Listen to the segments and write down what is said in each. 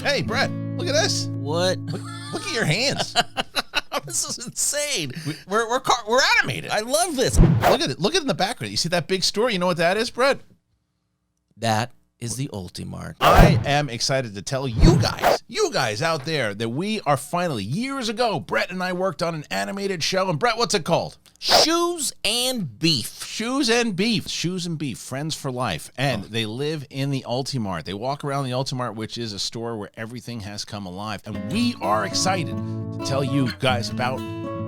Hey, Brett, look at this. What? Look at your hands. This is insane. We're animated. I love this. Look at it. Look at it in the background. You see that big story? You know what that is, Brett? That is the Ultimart. I am excited to tell you guys out there, that we are finally, years ago, Brett and I worked on an animated show. And Brett, what's it called? Shoes and Beef. Shoes and Beef. Shoes and Beef, friends for life. And they live in the Ultimart. They walk around the Ultimart, which is a store where everything has come alive. And we are excited to tell you guys about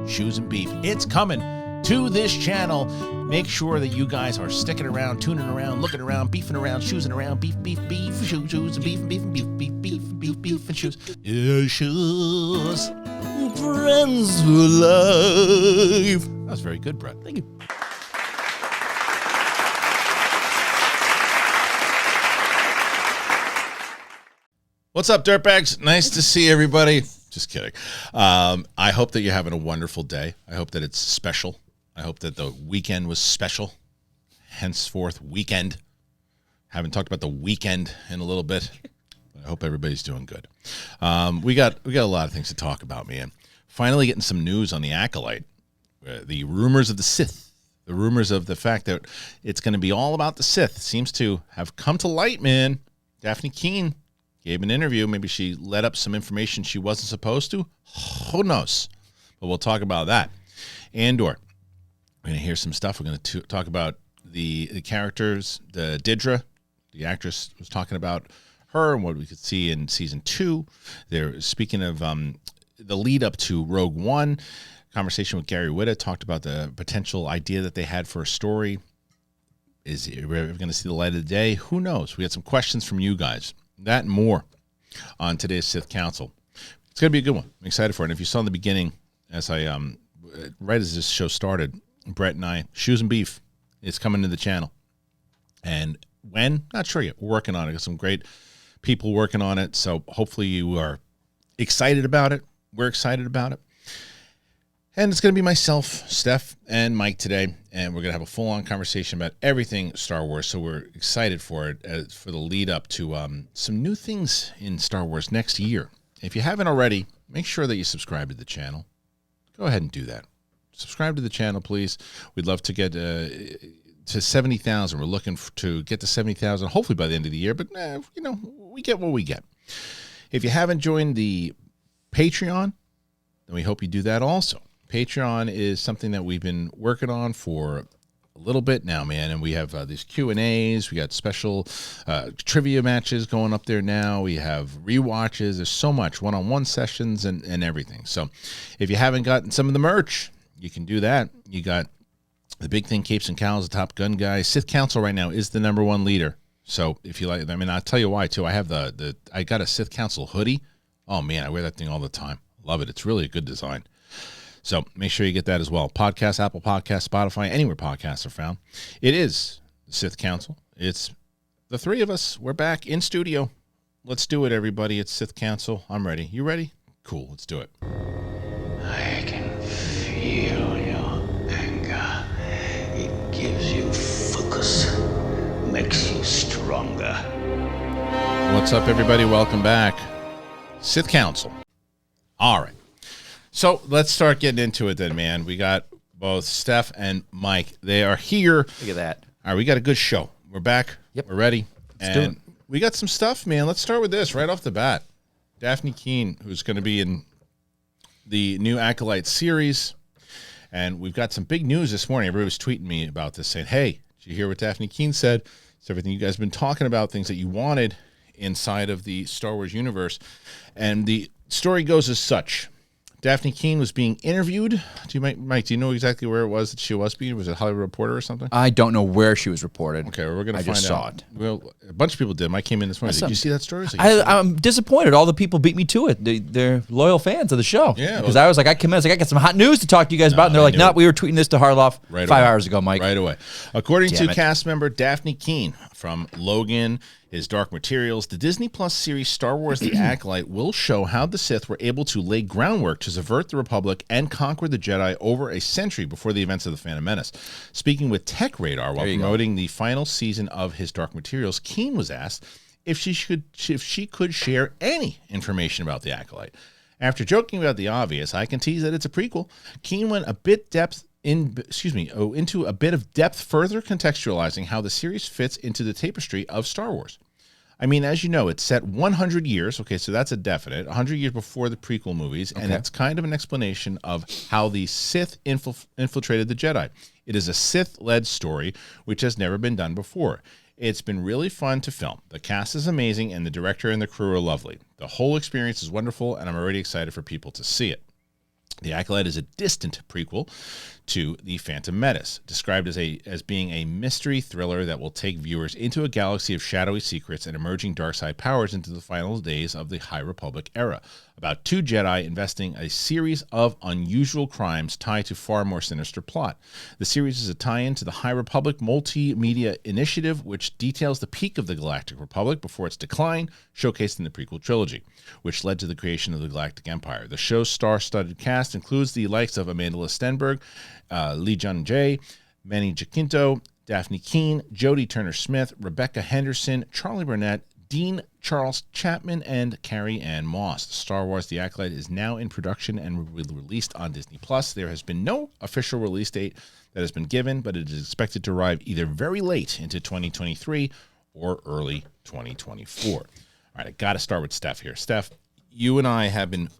Shoes and Beef. It's coming to this channel. Make sure that you guys are sticking around, tuning around, looking around, beefing around, choosing around, beef, shoes, and beef, and beef, and shoes. Yeah, shoes. Friends for life. That was very good, Brett. Thank you. What's up, dirtbags? Nice to see everybody. Just kidding. I hope that you're having a wonderful day. I hope that it's special. I hope that the weekend was special. Henceforth, weekend. Haven't talked about the weekend in a little bit. I hope everybody's doing good. We got a lot of things to talk about, man. Finally getting some news on the Acolyte. The rumors of the Sith. The rumors of the fact that it's going to be all about the Sith seems to have come to light, man. Dafne Keane gave an interview. Maybe she let up some information she wasn't supposed to. Who knows? But we'll talk about that. Andor. We're going to hear some stuff. We're going to talk about the characters. The Didra, the actress, was talking about her and what we could see in season 2. They're speaking of the lead up to Rogue One. Conversation with Gary Whitta, talked about the potential idea that they had for a story. Is it going to see the light of the day? Who knows? We had some questions from you guys. That and more on today's Sith Council. It's going to be a good one. I'm excited for it. And if you saw in the beginning, as I right as this show started, Brett and I, Shoes and Beef, it's coming to the channel. And when? Not sure yet. We're working on it. Got some great people working on it. So hopefully you are excited about it. We're excited about it. And it's going to be myself, Steph, and Mike today. And we're going to have a full-on conversation about everything Star Wars. So we're excited for it, for the lead up to some new things in Star Wars next year. If you haven't already, make sure that you subscribe to the channel. Go ahead and do that. Subscribe to the channel, please. We'd love to get to 70,000. We're looking to get to 70,000, hopefully by the end of the year. But, we get what we get. If you haven't joined the Patreon, then we hope you do that also. Patreon is something that we've been working on for a little bit now, man. And we have these Q&As. We got special trivia matches going up there now. We have rewatches. There's so much one-on-one sessions and everything. So if you haven't gotten some of the merch, you can do that. You got the big thing, Capes and Cows, the Top Gun guy. Sith Council right now is the #1 leader. So if you like, I'll tell you why too. I have I got a Sith Council hoodie. Oh man, I wear that thing all the time. Love it. It's really a good design. So make sure you get that as well. Podcast, Apple Podcasts, Spotify, anywhere podcasts are found. It is the Sith Council. It's the three of us. We're back in studio. Let's do it, everybody. It's Sith Council. I'm ready. You ready? Cool. Let's do it. I can feel your anger. It gives you focus, makes you stronger. What's up, everybody? Welcome back. Sith Council. All right. So let's start getting into it then, man. We got both Steph and Mike. They are here. Look at that. All right, we got a good show. We're back. Yep. We're ready. Let's do it. We got some stuff, man. Let's start with this right off the bat. Dafne Keane, who's going to be in the new Acolyte series. And we've got some big news this morning. Everybody was tweeting me about this, saying, hey, did you hear what Dafne Keane said? It's everything you guys have been talking about, things that you wanted inside of the Star Wars universe. And the story goes as such. Dafne Keane was being interviewed. Mike, do you know exactly where it was that she was being? Was it Hollywood Reporter or something? I don't know where she was reported. Okay, well, we're going to find out. I just saw it. Well, a bunch of people did. Mike came in this morning. Did you see that story? I'm disappointed. All the people beat me to it. They're loyal fans of the show. Yeah. Because I was like, I got some hot news to talk to you guys about. And they're like, no, we were tweeting this to Harloff 5 hours ago, Mike. Right away. According to cast member Dafne Keane from Logan, His Dark Materials, the Disney Plus series Star Wars The Acolyte will show how the Sith were able to lay groundwork to subvert the Republic and conquer the Jedi over a century before the events of the Phantom Menace. Speaking with Tech Radar while promoting the final season of His Dark Materials, Keane was asked if she could share any information about the Acolyte. After joking about the obvious, I can tease that it's a prequel. Keane went into a bit of depth, further contextualizing how the series fits into the tapestry of Star Wars. I mean, as you know, it's set 100 years. Okay, so that's a definite. 100 years before the prequel movies, and it's kind of an explanation of how the Sith infiltrated the Jedi. It is a Sith-led story, which has never been done before. It's been really fun to film. The cast is amazing, and the director and the crew are lovely. The whole experience is wonderful, and I'm already excited for people to see it. The Acolyte is a distant prequel to the Phantom Menace, described as being a mystery thriller that will take viewers into a galaxy of shadowy secrets and emerging dark side powers into the final days of the High Republic era, about two Jedi investing a series of unusual crimes tied to far more sinister plot. The series is a tie-in to the High Republic multimedia initiative, which details the peak of the Galactic Republic before its decline, showcased in the prequel trilogy, which led to the creation of the Galactic Empire. The show's star-studded cast includes the likes of Amanda Stenberg, Lee Jun Jae, Manny Jacinto, Dafne Keane, Jodie Turner-Smith, Rebecca Henderson, Charlie Burnett, Dean Charles Chapman, and Carrie Ann Moss. Star Wars The Acolyte is now in production and will be released on Disney+. There has been no official release date that has been given, but it is expected to arrive either very late into 2023 or early 2024. All right, I got to start with Steph here. Steph, you and I have been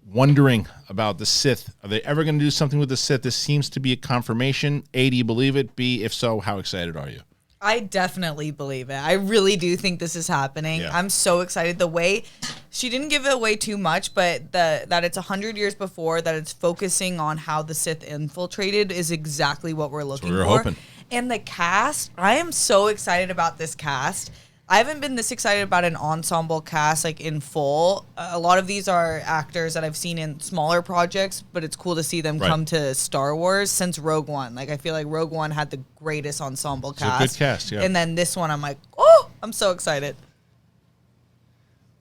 wondering about the Sith. Are they ever going to do something with the Sith? This seems to be a confirmation. A, do you believe it? B, if so, how excited are you? I definitely believe it. I really do think this is happening. Yeah. I'm so excited. The way she didn't give it away too much, but that it's 100 years before, that it's focusing on how the Sith infiltrated is exactly what we're looking for. Hoping. And the cast, I am so excited about this cast. I haven't been this excited about an ensemble cast like in full. A lot of these are actors that I've seen in smaller projects, but it's cool to see them come to Star Wars since Rogue One. Like I feel like Rogue One had the greatest ensemble cast. It's a good cast, yeah. And then this one, I'm like, oh, I'm so excited.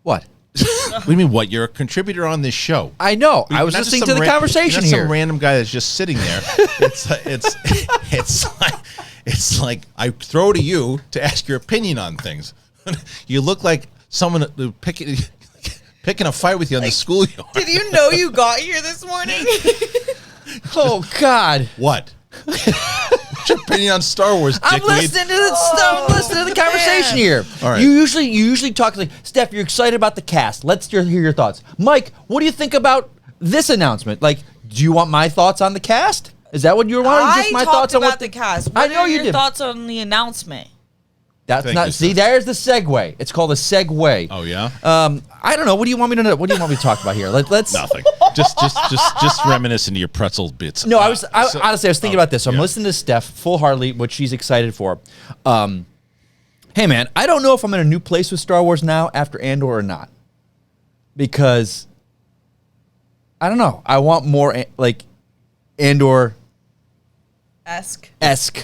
What? What do you mean, what? You're a contributor on this show. I know. I You're was not listening just to the conversation you're not here. some random guy that's just sitting there. It's like I throw to you to ask your opinion on things. You look like someone picking a fight with you on the schoolyard. Did you know you got here this morning? Oh, God. What? What's your opinion on Star Wars, I'm listening to the conversation here. All right. You usually talk like, Steph, you're excited about the cast. Let's hear your thoughts. Mike, what do you think about this announcement? Like, do you want my thoughts on the cast? Is that what you want? Just my thoughts on what the cast. I know you your did. Thoughts on the announcement? That's Thank not. you, See, sir. there's the segue. It's called a segue. Oh yeah. I don't know. What do you want me to know? What do you want me to talk about here? Let's. Nothing. Just reminiscing to your pretzel bits. No, honestly, I was thinking about this. So I'm yeah. listening to Steph full-heartedly, what she's excited for. Hey, man, I don't know if I'm in a new place with Star Wars now after Andor or not. Because, I don't know. I want more, like, Andor esque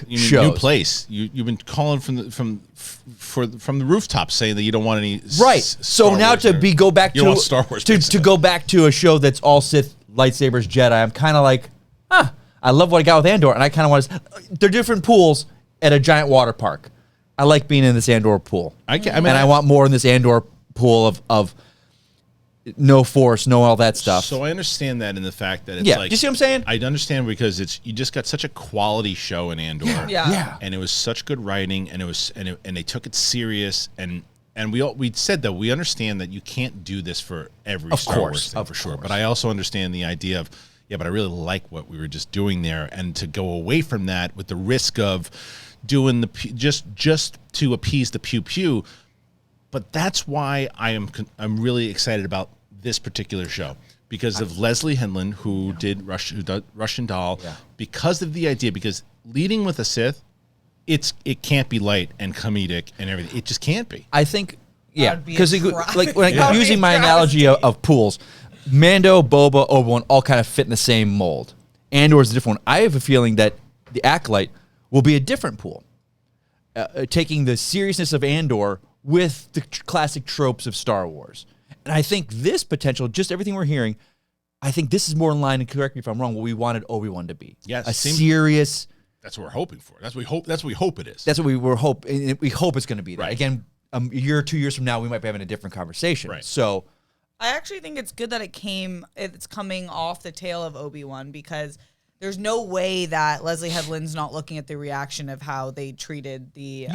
You mean shows. new place. You've been calling from the rooftops saying that you don't want any. Right. Star So now Wars to there. go back You to want Star Wars to go back to a show that's all Sith, lightsabers, Jedi. I'm kind of like, I love what I got with Andor, and I kind of want to. They're different pools at a giant water park. I like being in this Andor pool. I want more in this Andor pool of no force, no all that stuff. So I understand that in the fact that it's Yeah, like, you see what I'm saying? I understand because you just got such a quality show in Andor. Yeah. And it was such good writing, and they took it serious, and we said that we understand that you can't do this for every Star Wars thing, for sure. But I also understand the idea of, yeah, but I really like what we were just doing there, and to go away from that with the risk of doing just to appease the pew pew. But that's why I'm really excited about this particular show, because of Leslie Henlin, who did Russian Doll, because of the idea, because leading with a Sith, it can't be light and comedic and everything. It just can't be. I think, yeah, That'd be because like when That'd be using a my analogy of pools, Mando, Boba, Obi-Wan all kind of fit in the same mold. Andor is a different one. I have a feeling that the Acolyte will be a different pool, taking the seriousness of Andor with the classic tropes of Star Wars. And I think this potential, just everything we're hearing, I think this is more in line, and correct me if I'm wrong, what we wanted Obi-Wan to be. Yes, serious. That's what we're hoping for. That's what we hope it is. That's what we were hoping. We hope it's going to be that. Right. Again, a year or 2 years from now, we might be having a different conversation. Right. So I actually think it's good that it's coming off the tail of Obi-Wan, because there's no way that Leslie Headland's not looking at the reaction of how they treated the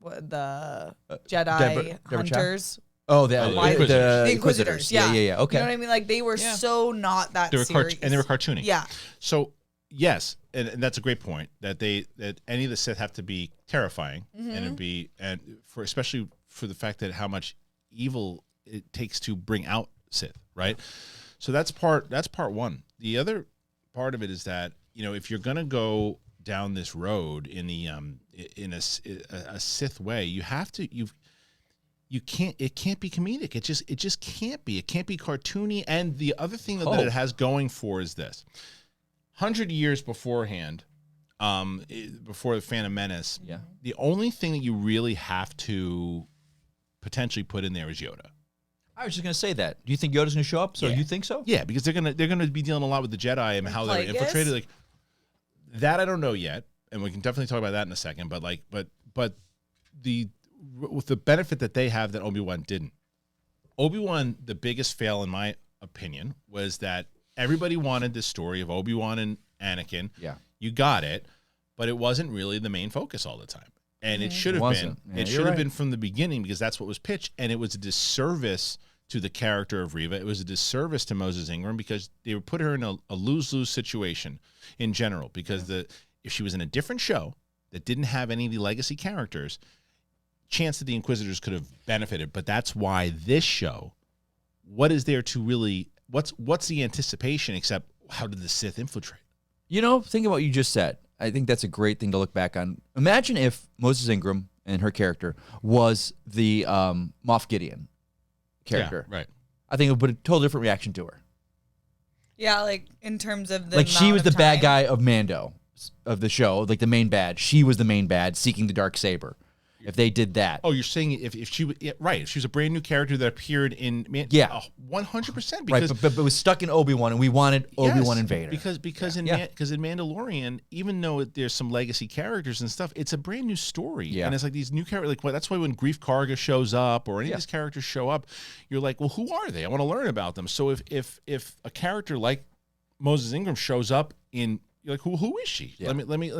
Jedi Deborah hunters. the Inquisitors. Yeah. Okay. You know what I mean? Like, they were so not that serious. And they were cartoony. Yeah. So yes, and that's a great point, that any of the Sith have to be terrifying, especially for the fact that how much evil it takes to bring out Sith, right? So that's part one. The other part of it is that, if you're gonna go down this road in a Sith way, you have to it can't be comedic. It just can't be. It can't be cartoony. And the other thing that it has going for is this: 100 years beforehand, before the Phantom Menace, the only thing that you really have to potentially put in there is Yoda. I was just going to say that. Do you think Yoda's going to show up? So you think so? Yeah, because they're gonna be dealing a lot with the Jedi and how they're infiltrated. Like that, I don't know yet, and we can definitely talk about that in a second. But with the benefit that they have that Obi-Wan didn't. Obi-Wan, the biggest fail in my opinion, was that everybody wanted this story of Obi-Wan and Anakin. Yeah, you got it, but it wasn't really the main focus all the time. And it should have been. Yeah, it should have been from the beginning, because that's what was pitched, and it was a disservice to the character of Reva. It was a disservice to Moses Ingram, because they would put her in a lose-lose situation in general. Because if she was in a different show that didn't have any of the legacy characters, chance that the Inquisitors could have benefited. But that's why this show, what is there to really? What's the anticipation except how did the Sith infiltrate? Think of what you just said. I think that's a great thing to look back on. Imagine if Moses Ingram and her character was the Moff Gideon character. Yeah, right. I think it would put a total different reaction to her. Yeah, like in terms of the like she was the bad time. guy of Mando, of the show, like the main bad. She was the main bad seeking the dark saber. If they did that. Oh, you're saying if she was right, if she was a brand new character that appeared in 100%, because but was stuck in Obi-Wan, and we wanted Obi-Wan and Vader. Because in Mandalorian, even though there's some legacy characters and stuff, it's a brand new story, and it's like these new characters. Like, that's why when Grief Karga shows up or any of these characters show up, you're like, well, who are they? I want to learn about them. So if a character like Moses Ingram shows up in, you're like, who is she? Yeah. Let me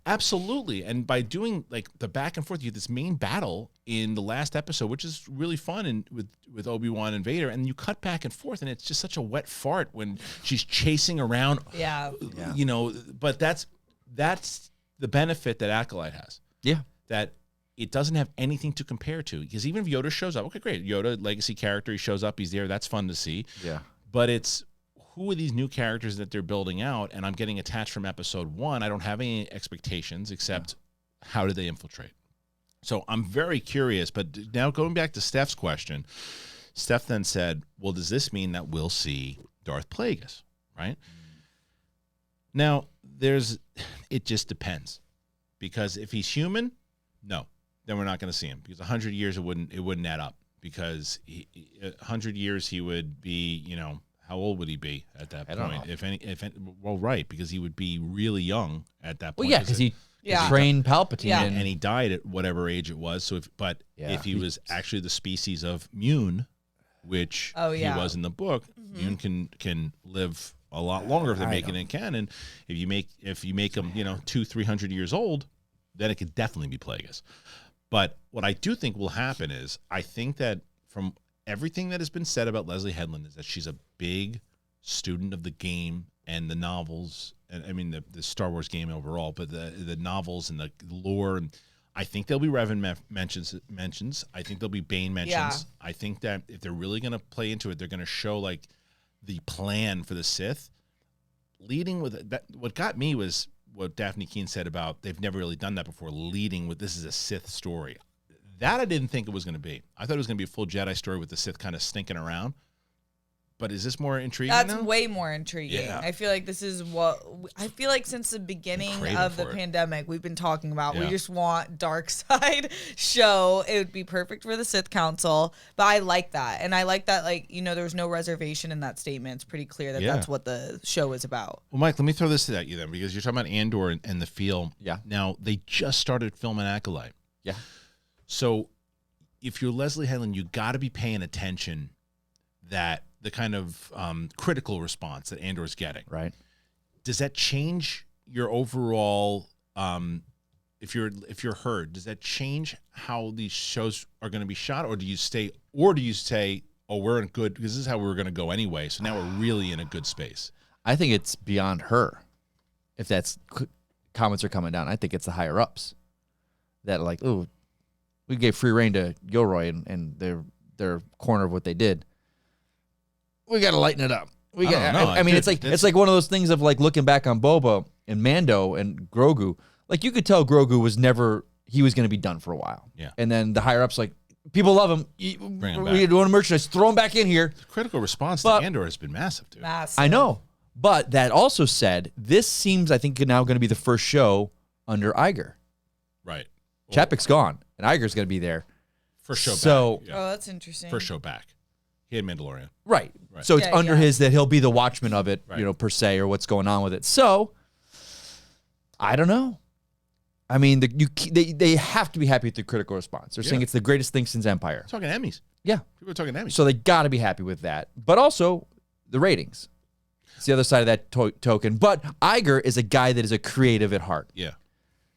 absolutely. And by doing like the back and forth, you have this main battle in the last episode, which is really fun, and with Obi-Wan and Vader, and you cut back and forth, and it's just such a wet fart when she's chasing around. But that's the benefit that Acolyte has. Yeah. That it doesn't have anything to compare to, because even if Yoda shows up, okay, great, Yoda, legacy character, he shows up, he's there, that's fun to see. Yeah. But it's, who are these new characters that they're building out? And I'm getting attached from episode 1. I don't have any expectations except how did they infiltrate? So I'm very curious. But now going back to Steph's question, Steph then said, well, does this mean that we'll see Darth Plagueis, right? Now, it just depends. Because if he's human, no, then we're not going to see him. Because 100 years, it wouldn't add up. Because 100 years, he would be, how old would he be at that point? Know. Well, right, because he would be really young at that point. Well, yeah, because he trained Palpatine, and he died at whatever age it was. So, if he was actually the species of Mune, which he was in the book, Mune can live a lot longer if they're making it canon. If you make him 200-300 years old, then it could definitely be Plagueis. But what I do think will happen is, I think that from everything that has been said about Leslie Headland is that she's a big student of the game and the novels, and I mean the Star Wars game overall, but the novels and the lore. And I think there'll be Revan mentions. I think there'll be Bane mentions. Yeah. I think that if they're really going to play into it, they're going to show like the plan for the Sith. Leading with that, what got me was what Dafne Keane said about they've never really done that before. Leading with this is a Sith story. That I didn't think it was going to be. I thought it was going to be a full Jedi story with the Sith kind of stinking around. But is this more intriguing? That's now? way more intriguing. Yeah. I feel like this is since the beginning of the pandemic, we've been talking about. We just want dark side show. It would be perfect for the Sith Council. But I like that. And I like that, there was no reservation in that statement. It's pretty clear that that's what the show is about. Well, Mike, let me throw this at you then, because you're talking about Andor and the feel. Yeah. Now, they just started filming Acolyte. Yeah. So if you're Leslie Headland, you got to be paying attention that the kind of critical response that Andor's getting. Right. Does that change your overall? If you're heard, does that change how these shows are going to be shot, or do you say, oh, we're in good because this is how we were going to go anyway, so now we're really in a good space? I think it's beyond her. If that's comments are coming down, I think it's the higher ups that are like, oh, we gave free reign to Gilroy and their corner of what they did. We got to lighten it up. I mean, it's like one of those things of like looking back on Boba and Mando and Grogu. Like you could tell Grogu was he was going to be done for a while. Yeah. And then the higher ups like, people love him. Bring him back. We're doing merchandise. Throw him back in here. The critical response to Andor has been massive, dude. Massive. I know. But that also said, this seems, I think, now going to be the first show under Iger. Right. Chapek's gone, and Iger's going to be there. First show So- back. Yeah. Oh, that's interesting. First show back. He had Mandalorian. Right. So it's Yeah, under yeah. his that he'll be the watchman of it, Right. Per se, or what's going on with it. So, I don't know. I mean, they have to be happy with the critical response. They're saying it's the greatest thing since Empire. Talking Emmys. Yeah. People are talking Emmys. So they got to be happy with that. But also, the ratings. It's the other side of that token. But Iger is a guy that is a creative at heart. Yeah.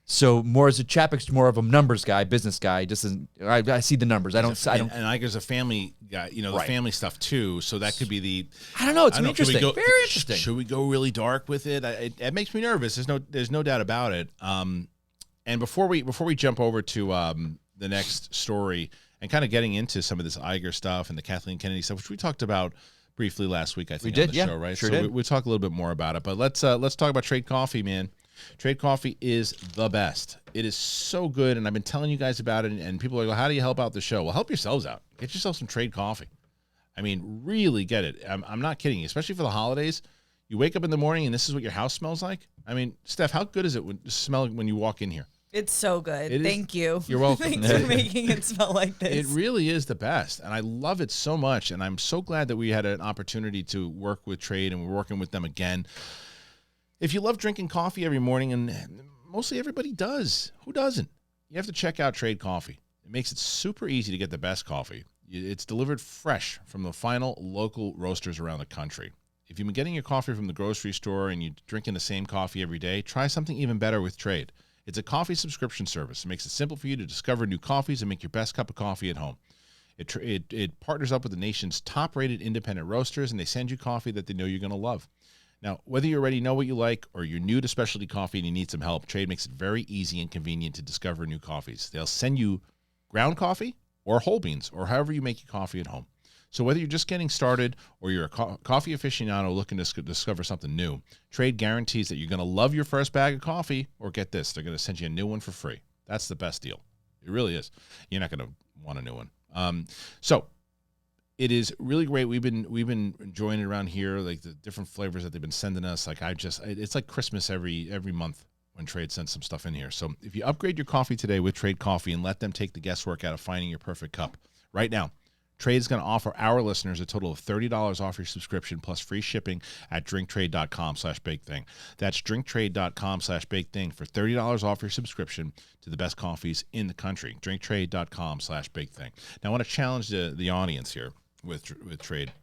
So more as a Chapek's more of a numbers guy, business guy. Just I see the numbers. I don't. And Iger's a family guy, the family stuff too. So that could be the. I don't know. It's I don't know, interesting. Very interesting. Should we go really dark with it? It makes me nervous. There's no doubt about it. And before we jump over to the next story and kind of getting into some of this Iger stuff and the Kathleen Kennedy stuff, which we talked about briefly last week, I think, we on did, the show, right? Sure so did. we'll talk a little bit more about it. But let's talk about Trade Coffee, man. Trade Coffee is the best. It is so good, and I've been telling you guys about it, and people are like, how do you help out the show? Well, help yourselves out. Get yourself some Trade Coffee. I mean, really get it. I'm not kidding you, especially for the holidays. You wake up in the morning, and this is what your house smells like. I mean, Steph, how good is it smell when you walk in here? It's so good. It is- Thank you. You're welcome. Thanks for making it smell like this. It really is the best, and I love it so much, and I'm so glad that we had an opportunity to work with Trade, and we're working with them again. If you love drinking coffee every morning, and mostly everybody does, who doesn't? You have to check out Trade Coffee. It makes it super easy to get the best coffee. It's delivered fresh from the final local roasters around the country. If you've been getting your coffee from the grocery store and you're drinking the same coffee every day, try something even better with Trade. It's a coffee subscription service. It makes it simple for you to discover new coffees and make your best cup of coffee at home. It partners up with the nation's top-rated independent roasters, and they send you coffee that they know you're going to love. Now, whether you already know what you like or you're new to specialty coffee and you need some help, Trade makes it very easy and convenient to discover new coffees. They'll send you ground coffee or whole beans or however you make your coffee at home. So whether you're just getting started or you're a coffee aficionado looking to discover something new, Trade guarantees that you're going to love your first bag of coffee, or get this, they're going to send you a new one for free. That's the best deal. It really is. You're not going to want a new one. So it is really great. We've been enjoying it around here, like the different flavors that they've been sending us. Like it's like Christmas every month when Trade sends some stuff in here. So if you upgrade your coffee today with Trade Coffee and let them take the guesswork out of finding your perfect cup, right now, Trade's going to offer our listeners a total of $30 off your subscription plus free shipping at drinktrade.com/bakething. That's drinktrade.com/bakething for $30 off your subscription to the best coffees in the country. Drinktrade.com/bakething. Now, I want to challenge the audience here with Trade.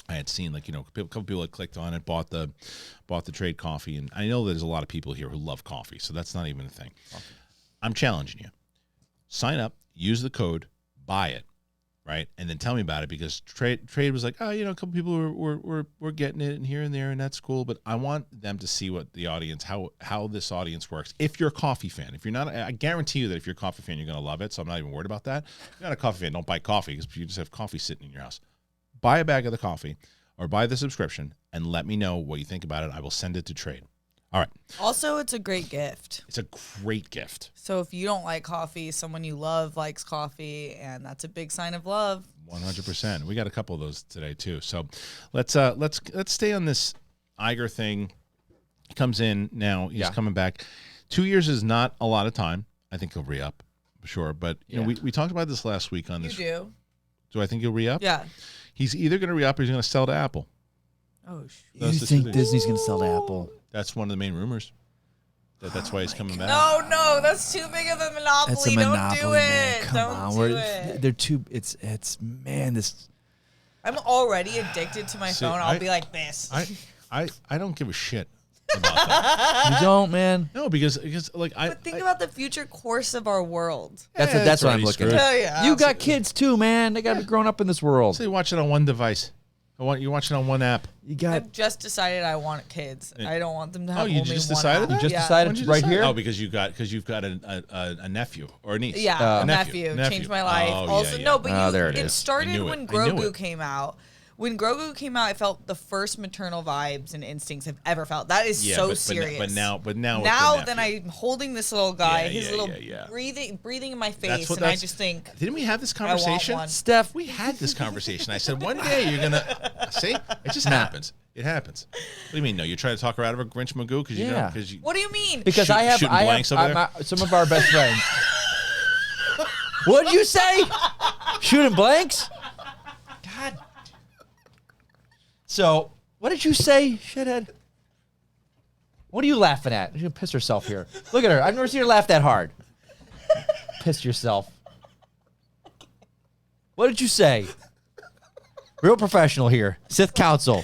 I had seen a couple people had clicked on it, bought the Trade Coffee, and I know there's a lot of people here who love coffee, so that's not even a thing. I'm challenging you. Sign up, use the code, buy it. Right, and then tell me about it, because Trade was like, a couple people were getting it here and there, and that's cool. But I want them to see what the audience, how this audience works. If you're a coffee fan, if you're not, I guarantee you that if you're a coffee fan, you're going to love it. So I'm not even worried about that. If you're not a coffee fan, don't buy coffee, because you just have coffee sitting in your house. Buy a bag of the coffee or buy the subscription and let me know what you think about it. I will send it to Trade. All right. Also, it's a great gift. It's a great gift. So if you don't like coffee, someone you love likes coffee, and that's a big sign of love. 100%. We got a couple of those today too. So let's stay on this Iger thing. He comes in now. He's coming back. 2 years is not a lot of time. I think he'll re-up, sure. But you know, we talked about this last week on this. You do? Do I think he'll re-up? Yeah. He's either going to re-up or he's going to sell to Apple. Oh, You think Disney's going to sell to Apple? That's one of the main rumors. That's why he's coming back. No, that's too big of a monopoly. That's a monopoly, Don't do man. it. Come Don't on, do it. they're too. It's man. This I'm already addicted to my See, phone. I'll be like this. I don't give a shit about that. you don't, man. No, because like But think about the future course of our world. That's it's what I'm already looking screwed. at. Yeah. You got kids too, man. They got to be grown up in this world. So you watch it on one device. You watch it on one app. You got. I've just decided I want kids. I don't want them to have you only just one decided? app. You just Yeah. decided When'd you right decide? here. Oh, because you've got a nephew or a niece. Yeah, A nephew. Changed my life. Oh, Also, yeah. no, but Oh, there it it is. started I knew when it. I knew Grogu it. came out. When Grogu came out, I felt the first maternal vibes and instincts I've ever felt. That is Yeah, so but serious. now with the then nephew. I'm holding this little guy, Yeah, his yeah, little yeah. breathing in my face, That's what and I that's- just think Didn't we have this I want conversation? one. Steph, We had this conversation. I said one day you're gonna see. It just happens. It happens. What do you mean? No, you're trying to talk her out of a Grinch Magoo because you know Yeah. because you. What do you mean? because I have shooting blanks over there? some of our best friends. What'd you say? Shooting blanks? God. So, what did you say, shithead? What are you laughing at? You're gonna piss herself here. Look at her. I've never seen her laugh that hard. Piss yourself. What did you say? Real professional here. Sith Council.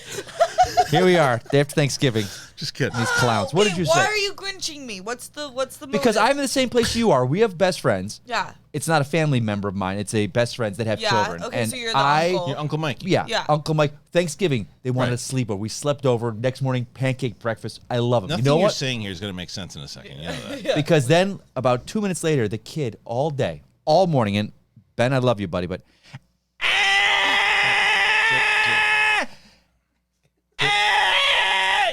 Here we are. Day after Thanksgiving. Just kidding. These clowns. What did you Why say? are you grinching me? What's the Because motive? I'm in the same place you are. We have best friends. Yeah. It's not a family member of mine. It's a best friends that have Yeah, children. okay, and so you're the I, uncle. Your Uncle Mike. Yeah, Yeah. Uncle Mike. Thanksgiving, they wanted Right. a sleepover. We slept over. Next morning, pancake breakfast. I love them. Nothing You know you're what? saying here is going to make sense in a second. You know that. Because then, about 2 minutes later, the kid all day, all morning, and Ben, I love you, buddy, but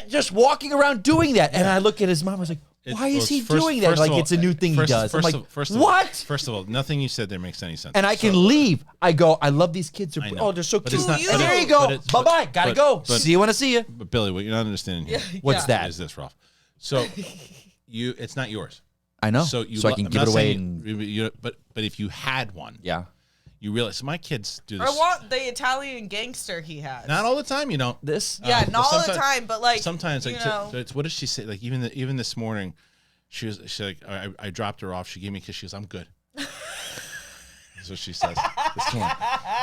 just walking around doing that. And I look at his mom. I was like, why is he doing that? Like it's a new thing he does. I'm like, what? First of all, nothing you said there makes any sense. And I can leave. I go, I love these kids. I know. Oh, they're so But cute. it's not- And but there it- you go. but it's- Bye bye. but- Gotta but- go. but- See you when I see you. But Billy, what you're not understanding here What's Yeah. that? is this, Ralph. So it's not yours. I know. So I can I'm give not it away. saying but if you had one, Yeah. you realize so my kids do I this. want the Italian gangster he has. Not all the time, you know. This? Yeah, but not all the sometimes- time, but like Sometimes, like, you know. it's what does she say? Like even this morning, she's like, I dropped her off. She gave me a kiss. She goes, I'm good. That's what she says. This morning.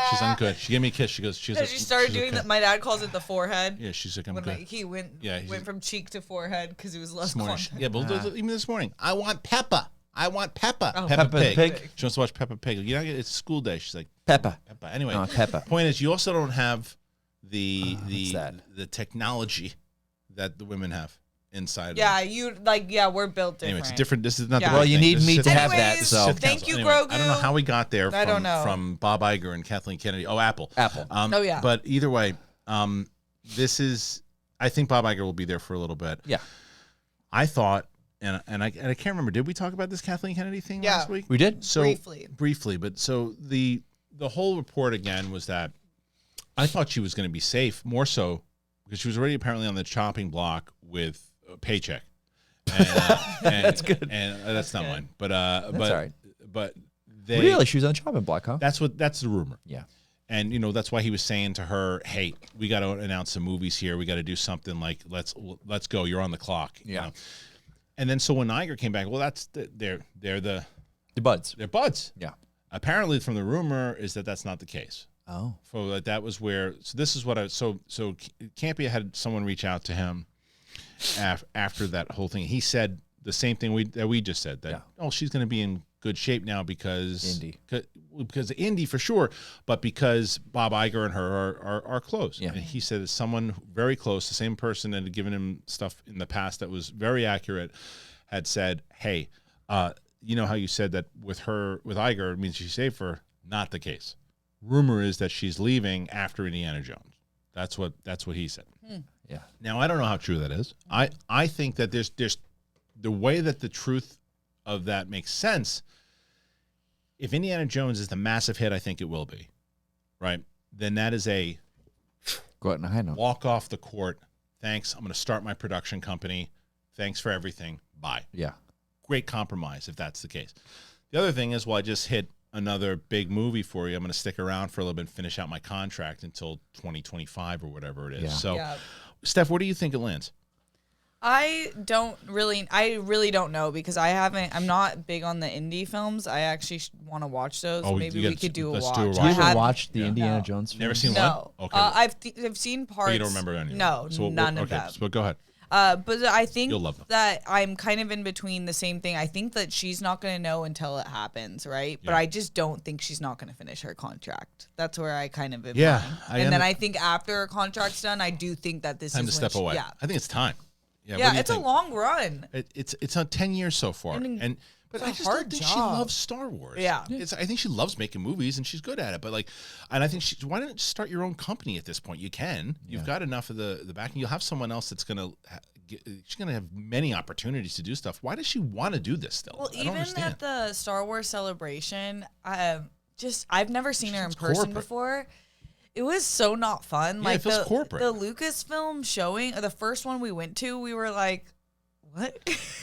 She's I'm good. She gave me a kiss. She goes, She started doing okay. that. My dad calls it the forehead. Yeah, she's like, I'm When good. like, he went Yeah, he's- went from cheek to forehead because he was less This morning, contact. yeah, but even this morning, I want Peppa. I want Peppa. Oh. Peppa Peppa Pig. Pig. She wants to watch Peppa Pig. You know, it's school day. She's like, Peppa. Peppa. Anyway, Oh, Peppa. point is, you also don't have the what's that? the technology that the women have inside. of Yeah, them. we're built different. Anyway, it's different. This is not Yeah. the Well, right you thing. need This me is to Sith have Council. that, This is so- Sith Thank Council. you, Anyway, I don't know Grogu. how we got there. I don't know. From Bob Iger and Kathleen Kennedy. Oh, Apple. Apple. Oh, yeah. But either way, this is. I think Bob Iger will be there for a little bit. Yeah. I thought, and I can't remember. Did we talk about this Kathleen Kennedy thing Yeah. last week? We did? So Briefly. but so the whole report again was that I thought she was going to be safe, more so because she was already apparently on the chopping block with a paycheck. And, That's good. And that's not good. mine. But That's all right. But they Really? She was on the chopping block, huh? that's the rumor. Yeah. And that's why he was saying to her, "Hey, we got to announce some movies here. We got to do something like let's go. You're on the clock." you Yeah. know? And then so when Iger came back, well, that's they're The buds. they're buds. Yeah. Apparently, from the rumor is that that's not the case. Oh. So that was where. So this is what I. So Campia had someone reach out to him after that whole thing. He said the same thing that we just said. That she's going to be in good shape now because Indy for sure, but because Bob Iger and her are close. Yeah. And he said it's someone very close, the same person that had given him stuff in the past that was very accurate, had said, "Hey, you know how you said that with Iger it means she's safer? Not the case. Rumor is that she's leaving after Indiana Jones. That's what he said." Yeah. Now I don't know how true that is. I think that there's the way that the truth of that makes sense. If Indiana Jones is the massive hit I think it will be, right? Then that is a Go out in a high note. walk off the court. Thanks. I'm going to start my production company. Thanks for everything. Bye. Yeah. Great compromise if that's the case. The other thing is, well, I just hit another big movie for you. I'm going to stick around for a little bit and finish out my contract until 2025 or whatever it is. Yeah. So, Yeah. Steph, where do you think it lands? I really don't know because I'm not big on the indie films. I actually want to watch those. Oh, Maybe we could do a let's watch. do a watch. You I haven't have- watched the Indiana No. Jones film? Never seen No. one? Okay. I've seen parts. But you don't remember any? No, none of them. But go ahead. But I think You'll love them. that I'm kind of in between the same thing. I think that she's not going to know until it happens, right? But Yeah. I just don't think she's not going to finish her contract. That's where I kind of am. Yeah, lying. And then I think after her contract's done, I do think that this Time is to when step away. Yeah, I think it's time. Yeah, what yeah, do you it's a think? long run. It's on 10 years so far, but I it's a just don't hard think she job. loves Star Wars. Yeah. I think she loves making movies and she's good at it. But and I think why don't you start your own company at this point? You can. You've got enough of the backing. You'll have someone else that's gonna. She's gonna have many opportunities to do stuff. Why does she want to do this still? Well, I don't even understand. at the Star Wars celebration, I've never seen her in It's person corporate. before. It was so not fun. Yeah, Like it feels the corporate. the Lucasfilm showing, or the first one we went to, we were like, "What?"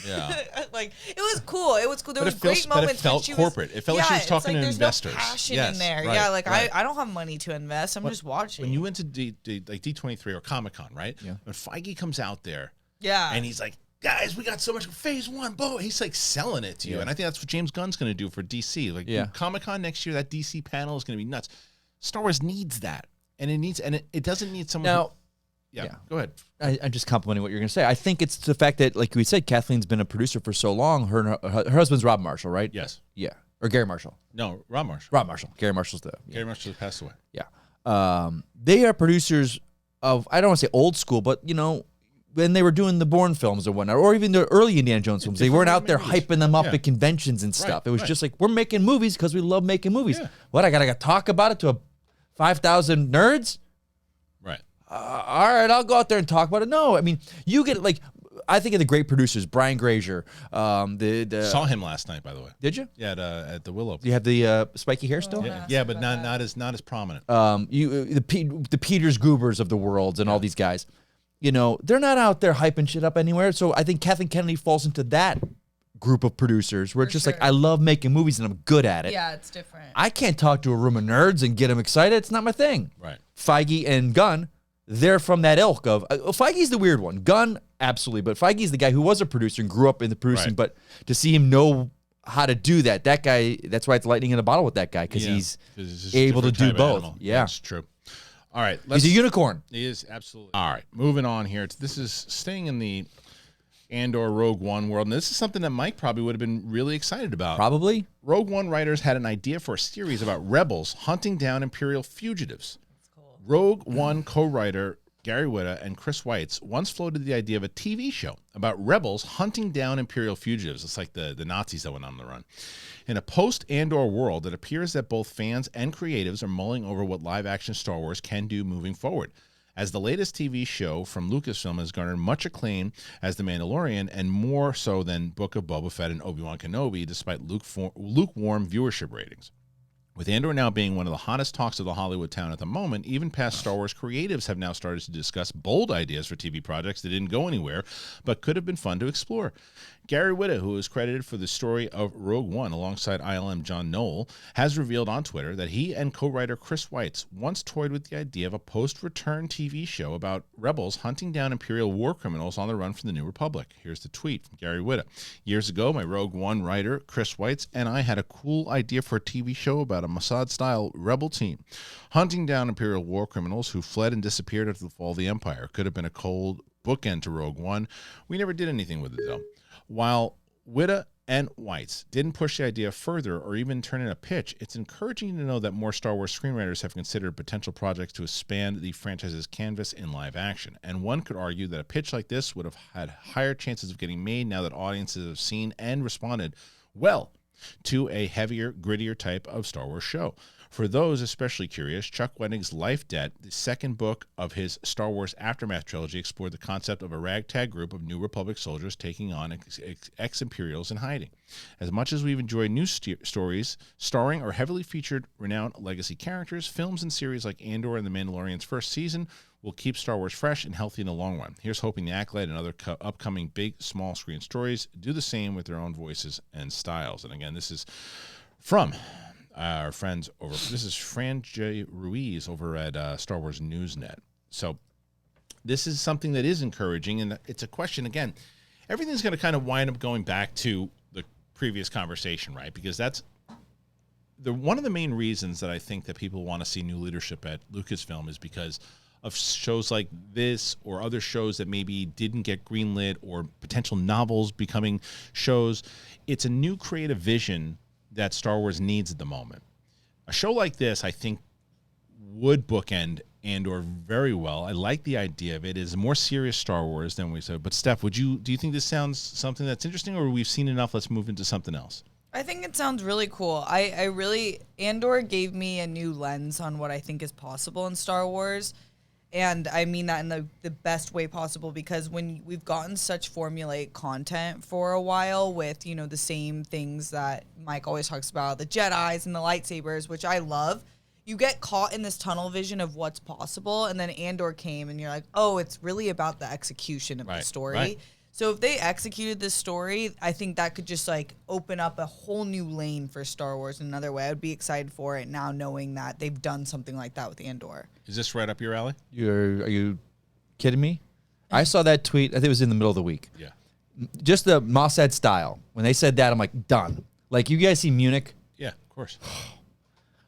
Yeah. Like it was cool. It was cool. There But was it feels- great but it moments. when felt she corporate. It felt like she was it's talking to there's investors. No passion Yes, in there. right, Yeah, like right. I don't have money to invest. I'm just watching. When you went to D23 or Comic Con, right? Yeah. When Feige comes out there, yeah, and he's like, guys, we got so much phase 1, boom. He's like selling it to you. And I think that's what James Gunn's going to do for DC. Like Comic-Con next year, that DC panel is going to be nuts. Star Wars needs that. And it doesn't need someone Now, go ahead. I'm just complimenting what you're going to say. I think it's the fact that, like we said, Kathleen's been a producer for so long. Her husband's Rob Marshall, right? Yes. Yeah. Or Gary Marshall. No, Rob Marshall. Rob Marshall. Gary Marshall's the. Yeah. Gary Marshall passed away. Yeah. They are producers of, I don't want to say old school, but, when they were doing the Bourne films or whatnot, or even the early Indiana Jones films, they weren't out there movies. hyping them up Yeah. at conventions and stuff. Right, It was right. just like, we're making movies because we love making movies. Yeah. What, I got to talk about it to a 5,000 nerds? Right. All right, I'll go out there and talk about it. No, I mean, you get, like, I think of the great producers, Brian Grazer. Saw him last night, by the way. Did you? Yeah, at the Willow. Do you have the spiky hair still? Yeah, but not as prominent. The Peters Goobers of the world and all these guys, they're not out there hyping shit up anywhere. So I think Kathleen Kennedy falls into that group of producers where it's just like, sure. I love making movies and I'm good at it. yeah, it's different. I can't talk to a room of nerds and get them excited. It's not my thing. Right. Feige and Gunn, they're from that ilk of Feige's the weird one. Gunn, absolutely, but Feige's the guy who was a producer and grew up in the producing. Right. But to see him know how to do that guy, that's why it's lightning in a bottle with that guy because he's 'Cause it's just a able to different do type of both. animal. Yeah, That's true. All right. he's a unicorn. He is, absolutely. All right, moving on here. This is staying in the Andor Rogue One world, and this is something that Mike probably would have been really excited about. Probably. Rogue One writers had an idea for a series about rebels hunting down Imperial fugitives. Rogue One co-writer Gary Whitta and Chris Weitz once floated the idea of a TV show about rebels hunting down Imperial fugitives. It's like the Nazis that went on the run. In a post-Andor world, it appears that both fans and creatives are mulling over what live-action Star Wars can do moving forward. As the latest TV show from Lucasfilm has garnered much acclaim as The Mandalorian, and more so than Book of Boba Fett and Obi-Wan Kenobi, despite lukewarm viewership ratings. With Andor now being one of the hottest talks of the Hollywood town at the moment, even past Star Wars creatives have now started to discuss bold ideas for TV projects that didn't go anywhere, but could have been fun to explore. Gary Whitta, who is credited for the story of Rogue One alongside ILM John Knoll, has revealed on Twitter that he and co-writer Chris Weitz once toyed with the idea of a post-return TV show about rebels hunting down Imperial war criminals on the run from the New Republic. Here's the tweet from Gary Whitta. Years ago, my Rogue One writer, Chris Weitz, and I had a cool idea for a TV show about a Mossad-style rebel team hunting down Imperial war criminals who fled and disappeared after the fall of the Empire. Could have been a cold bookend to Rogue One. We never did anything with it, though. While Whitta and Weitz didn't push the idea further or even turn in a pitch, it's encouraging to know that more Star Wars screenwriters have considered potential projects to expand the franchise's canvas in live action. And one could argue that a pitch like this would have had higher chances of getting made now that audiences have seen and responded well to a heavier, grittier type of Star Wars show. For those especially curious, Chuck Wendig's Life Debt, the second book of his Star Wars Aftermath trilogy, explored the concept of a ragtag group of New Republic soldiers taking on ex-Imperials in hiding. As much as we've enjoyed new stories starring or heavily featured renowned legacy characters, films and series like Andor and The Mandalorian's first season will keep Star Wars fresh and healthy in the long run. Here's hoping the Acolyte and other upcoming big, small screen stories do the same with their own voices and styles. And again, this is from our friends over. This is Fran J. Ruiz over at Star Wars Newsnet. So this is something that is encouraging, and it's a question again. Everything's going to kind of wind up going back to the previous conversation, right? Because that's one of the main reasons that I think that people want to see new leadership at Lucasfilm is because of shows like this or other shows that maybe didn't get greenlit or potential novels becoming shows. It's a new creative vision that Star Wars needs at the moment. A show like this, I think, would bookend Andor very well. I like the idea of it. It is more serious Star Wars than we said. But Steph, do you think this sounds something that's interesting, or we've seen enough? Let's move into something else. I think it sounds really cool. I really, Andor gave me a new lens on what I think is possible in Star Wars. And I mean that in the best way possible, because when we've gotten such formulaic content for a while with, you know, the same things that Mike always talks about, the Jedis and the lightsabers, which I love, you get caught in this tunnel vision of what's possible. And then Andor came and you're like, oh, it's really about the execution of the story. Right. So if they executed this story, I think that could just like open up a whole new lane for Star Wars in another way. I would be excited for it now, knowing that they've done something like that with Andor. Is this right up your alley? Are you kidding me? I saw that tweet. I think it was in the middle of the week. Yeah. Just the Mossad style. When they said that, I'm like, done. Like, you guys see Munich? Yeah, of course.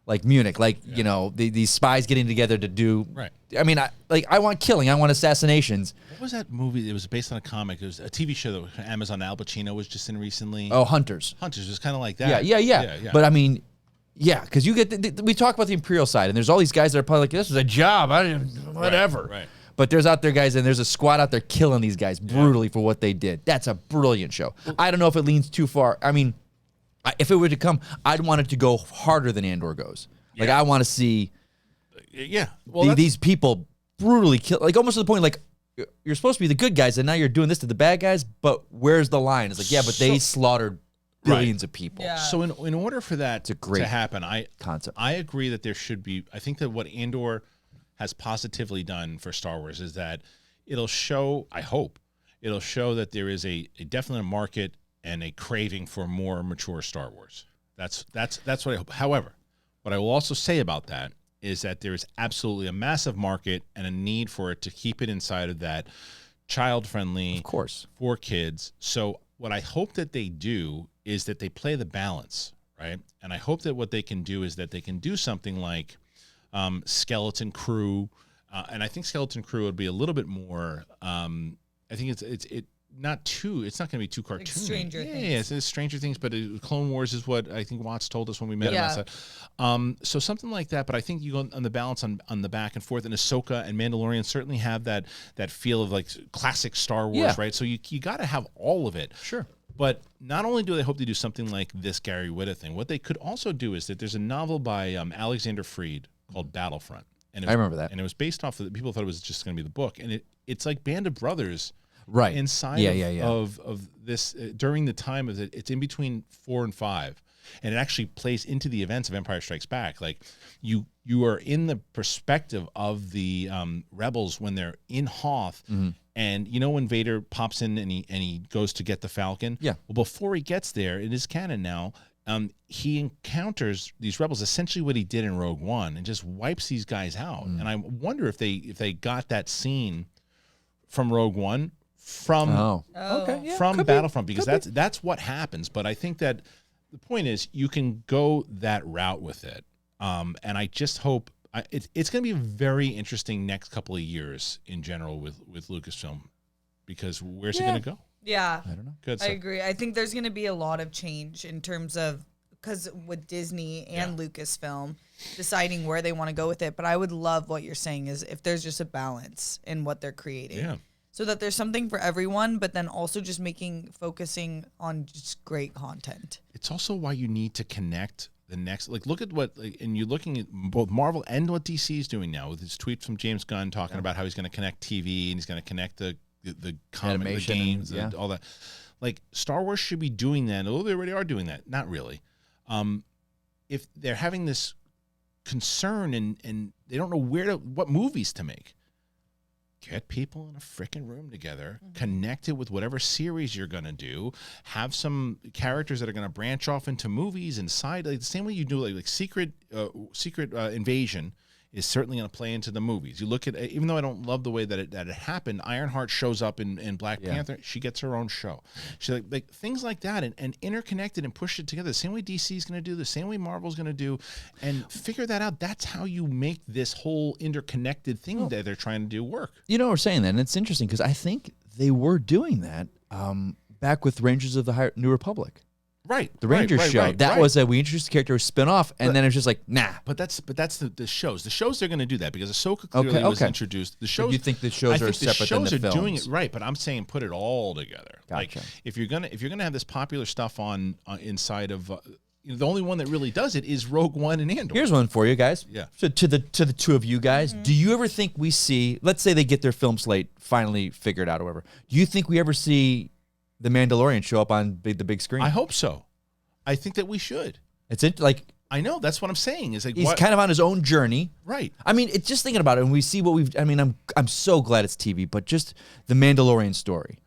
Like Munich, you know, these spies getting together to do. Right. I mean, I want killing. I want assassinations. What was that movie? It was based on a comic. It was a TV show that Amazon Al Pacino was just in recently. Oh, Hunters. Hunters was kind of like that. Yeah. But I mean, yeah, because you get we talk about the Imperial side, and there's all these guys that are probably like, this is a job. I didn't, whatever. Right. But there's out there guys, and there's a squad out there killing these guys brutally for what they did. That's a brilliant show. I don't know if it leans too far. I mean, if it were to come, I'd want it to go harder than Andor goes. Like, I want to see these people brutally kill, like almost to the point, like, you're supposed to be the good guys, and now you're doing this to the bad guys, but where's the line? It's like, but they slaughtered billions of people. Yeah. So in order for that to happen, concept. I agree that there should be, I think that what Andor has positively done for Star Wars is that it'll show, I hope, it'll show that there is a definite market and a craving for more mature Star Wars. That's what I hope. However, what I will also say about that is that there is absolutely a massive market and a need for it to keep it inside of that child-friendly, of course, for kids. So what I hope that they do is that they play the balance, right? And I hope that what they can do is that they can do something like Skeleton Crew, and I think Skeleton Crew would be a little bit more. I think it's not going to be too cartoony. Like Stranger Things. Yeah, it's Stranger Things, but Clone Wars is what I think Watts told us when we met him. So something like that, but I think you go on the balance on the back and forth, and Ahsoka and Mandalorian certainly have that feel of like classic Star Wars, right? So you got to have all of it. Sure. But not only do they hope to do something like this Gary Whitta thing, what they could also do is that there's a novel by Alexander Freed called Battlefront. And I remember that. And it was based off of, people thought it was just going to be the book. And it's like Band of Brothers, right, inside of this during the time of it's in between 4 and 5, and it actually plays into the events of Empire Strikes Back. Like you are in the perspective of the rebels when they're in Hoth, and you know when Vader pops in and he goes to get the Falcon. Yeah. Well, before he gets there, it is canon now. He encounters these rebels, essentially what he did in Rogue One, and just wipes these guys out. And I wonder if they got that scene from Rogue One. From Battlefront, because that's what happens. But I think that the point is you can go that route with it, and I just hope it's going to be a very interesting next couple of years in general with Lucasfilm, because where's it going to go? Yeah, I don't know. Good. I agree. I think there's going to be a lot of change in terms of, because with Disney and Lucasfilm deciding where they want to go with it. But I would love what you're saying is if there's just a balance in what they're creating. Yeah. So that there's something for everyone, but then also just focusing on just great content. It's also why you need to connect the next, look at what, and you're looking at both Marvel and what DC is doing now with his tweets from James Gunn talking about how he's going to connect TV and he's going to connect the comic, the games, and all that. Like Star Wars should be doing that. Although they already are doing that, not really. If they're having this concern and they don't know what movies to make. Get people in a freaking room together, connect it with whatever series you're going to do, have some characters that are going to branch off into movies inside, like the same way you do like Secret Invasion is certainly going to play into the movies. You look at, even though I don't love the way that it happened, Ironheart shows up in Black Panther. She gets her own show. She like things like that and interconnected and push it together. The same way DC is going to do, the same way Marvel's going to do, and figure that out. That's how you make this whole interconnected thing that they're trying to do work. You know, we're saying that, and it's interesting because I think they were doing that back with Rangers of the New Republic. Right, the Rangers show. That was we introduced the character, a spin-off, and then it's just like, nah. But that's the shows. The shows they're going to do that because Ahsoka clearly was introduced. The shows. But you think the shows are separate than the films? The shows are doing it right, but I'm saying put it all together. Gotcha. Like if you're gonna have this popular stuff on inside of. The only one that really does it is Rogue One and Andor. Here's one for you guys. Yeah. So to the two of you guys, do you ever think we see? Let's say they get their film slate finally figured out, or whatever. Do you think we ever see the Mandalorian show up on the big screen? I hope so. I think that we should. I know that's what I'm saying. Is like he's kind of on his own journey, right? I mean, it's just thinking about it, and we see what we've. I mean, I'm so glad it's TV, but just the Mandalorian story.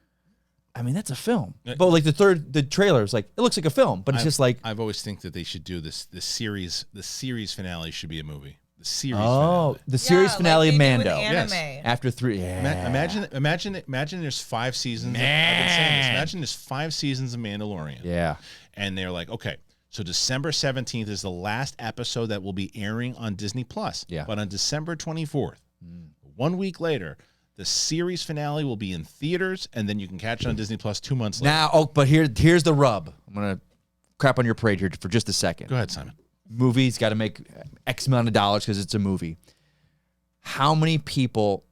I mean, that's a film. But like the trailer is like it looks like a film, but it's just like I've always think that they should do this. The series finale should be a movie. The series. The series finale of Mando. Yes. After 3. Yeah. Imagine there's 5 seasons. I've been saying this. Imagine there's 5 seasons of Mandalorian. Yeah. And they're like, okay, so December 17th is the last episode that will be airing on Disney Plus. Yeah. But on December 24th, 1 week later, the series finale will be in theaters, and then you can catch it on Disney Plus 2 months later. Now, but here's the rub. I'm gonna crap on your parade here for just a second. Go ahead, Simon. Movies got to make X amount of dollars because it's a movie. How many people?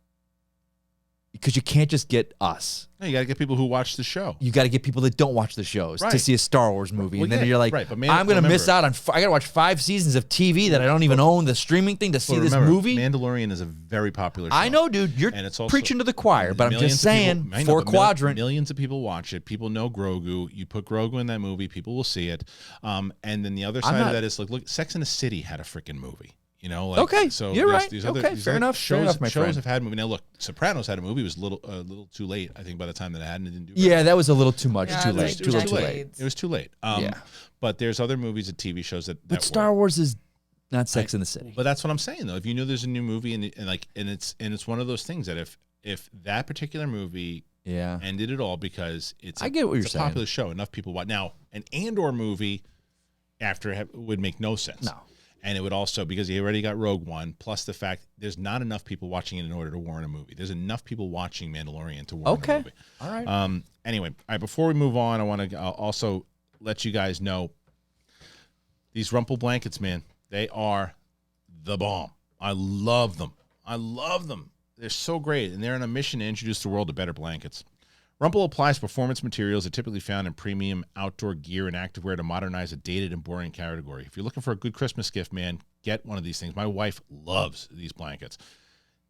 Because you can't just get us. No, you got to get people who watch the show. You got to get people that don't watch the shows to see a Star Wars movie, and then you're like, but I'm going to miss out on. I got to watch 5 seasons of TV that I don't even own the streaming thing to see this movie. Mandalorian is a very popular show. I know, dude. You're preaching to the choir, but I'm just saying, 4 quadrant. Millions of people watch it. People know Grogu. You put Grogu in that movie, people will see it. And then the other side of that is look, Sex and the City had a freaking movie. You know, like, okay, so you're right. These Fair enough. Shows my friend. have had movie. Now look, Sopranos had a movie. It was a little too late. I think by the time that it had, and it didn't do. Yeah, that was a little too much. Yeah, Too late. It was too late. Yeah. But there's other movies and TV shows that. But Star Wars is not Sex in the City. But that's what I'm saying though. If you know there's a new movie and it's one of those things that if that particular movie ended it all because I get what you're saying. It's a saying. popular show. Enough people watch. Now an Andor movie would make no sense. No. And it would also, because he already got Rogue One, plus the fact there's not enough people watching it in order to warrant a movie. There's enough people watching Mandalorian to warrant a movie. All right. Anyway, all right, before we move on, I want to also let you guys know these RUMPL blankets, man, they are the bomb. I love them. They're so great, and they're on a mission to introduce the world to better blankets. RUMPL applies performance materials that typically found in premium outdoor gear and activewear to modernize a dated and boring category. If you're looking for a good Christmas gift, man, get one of these things. My wife loves these blankets.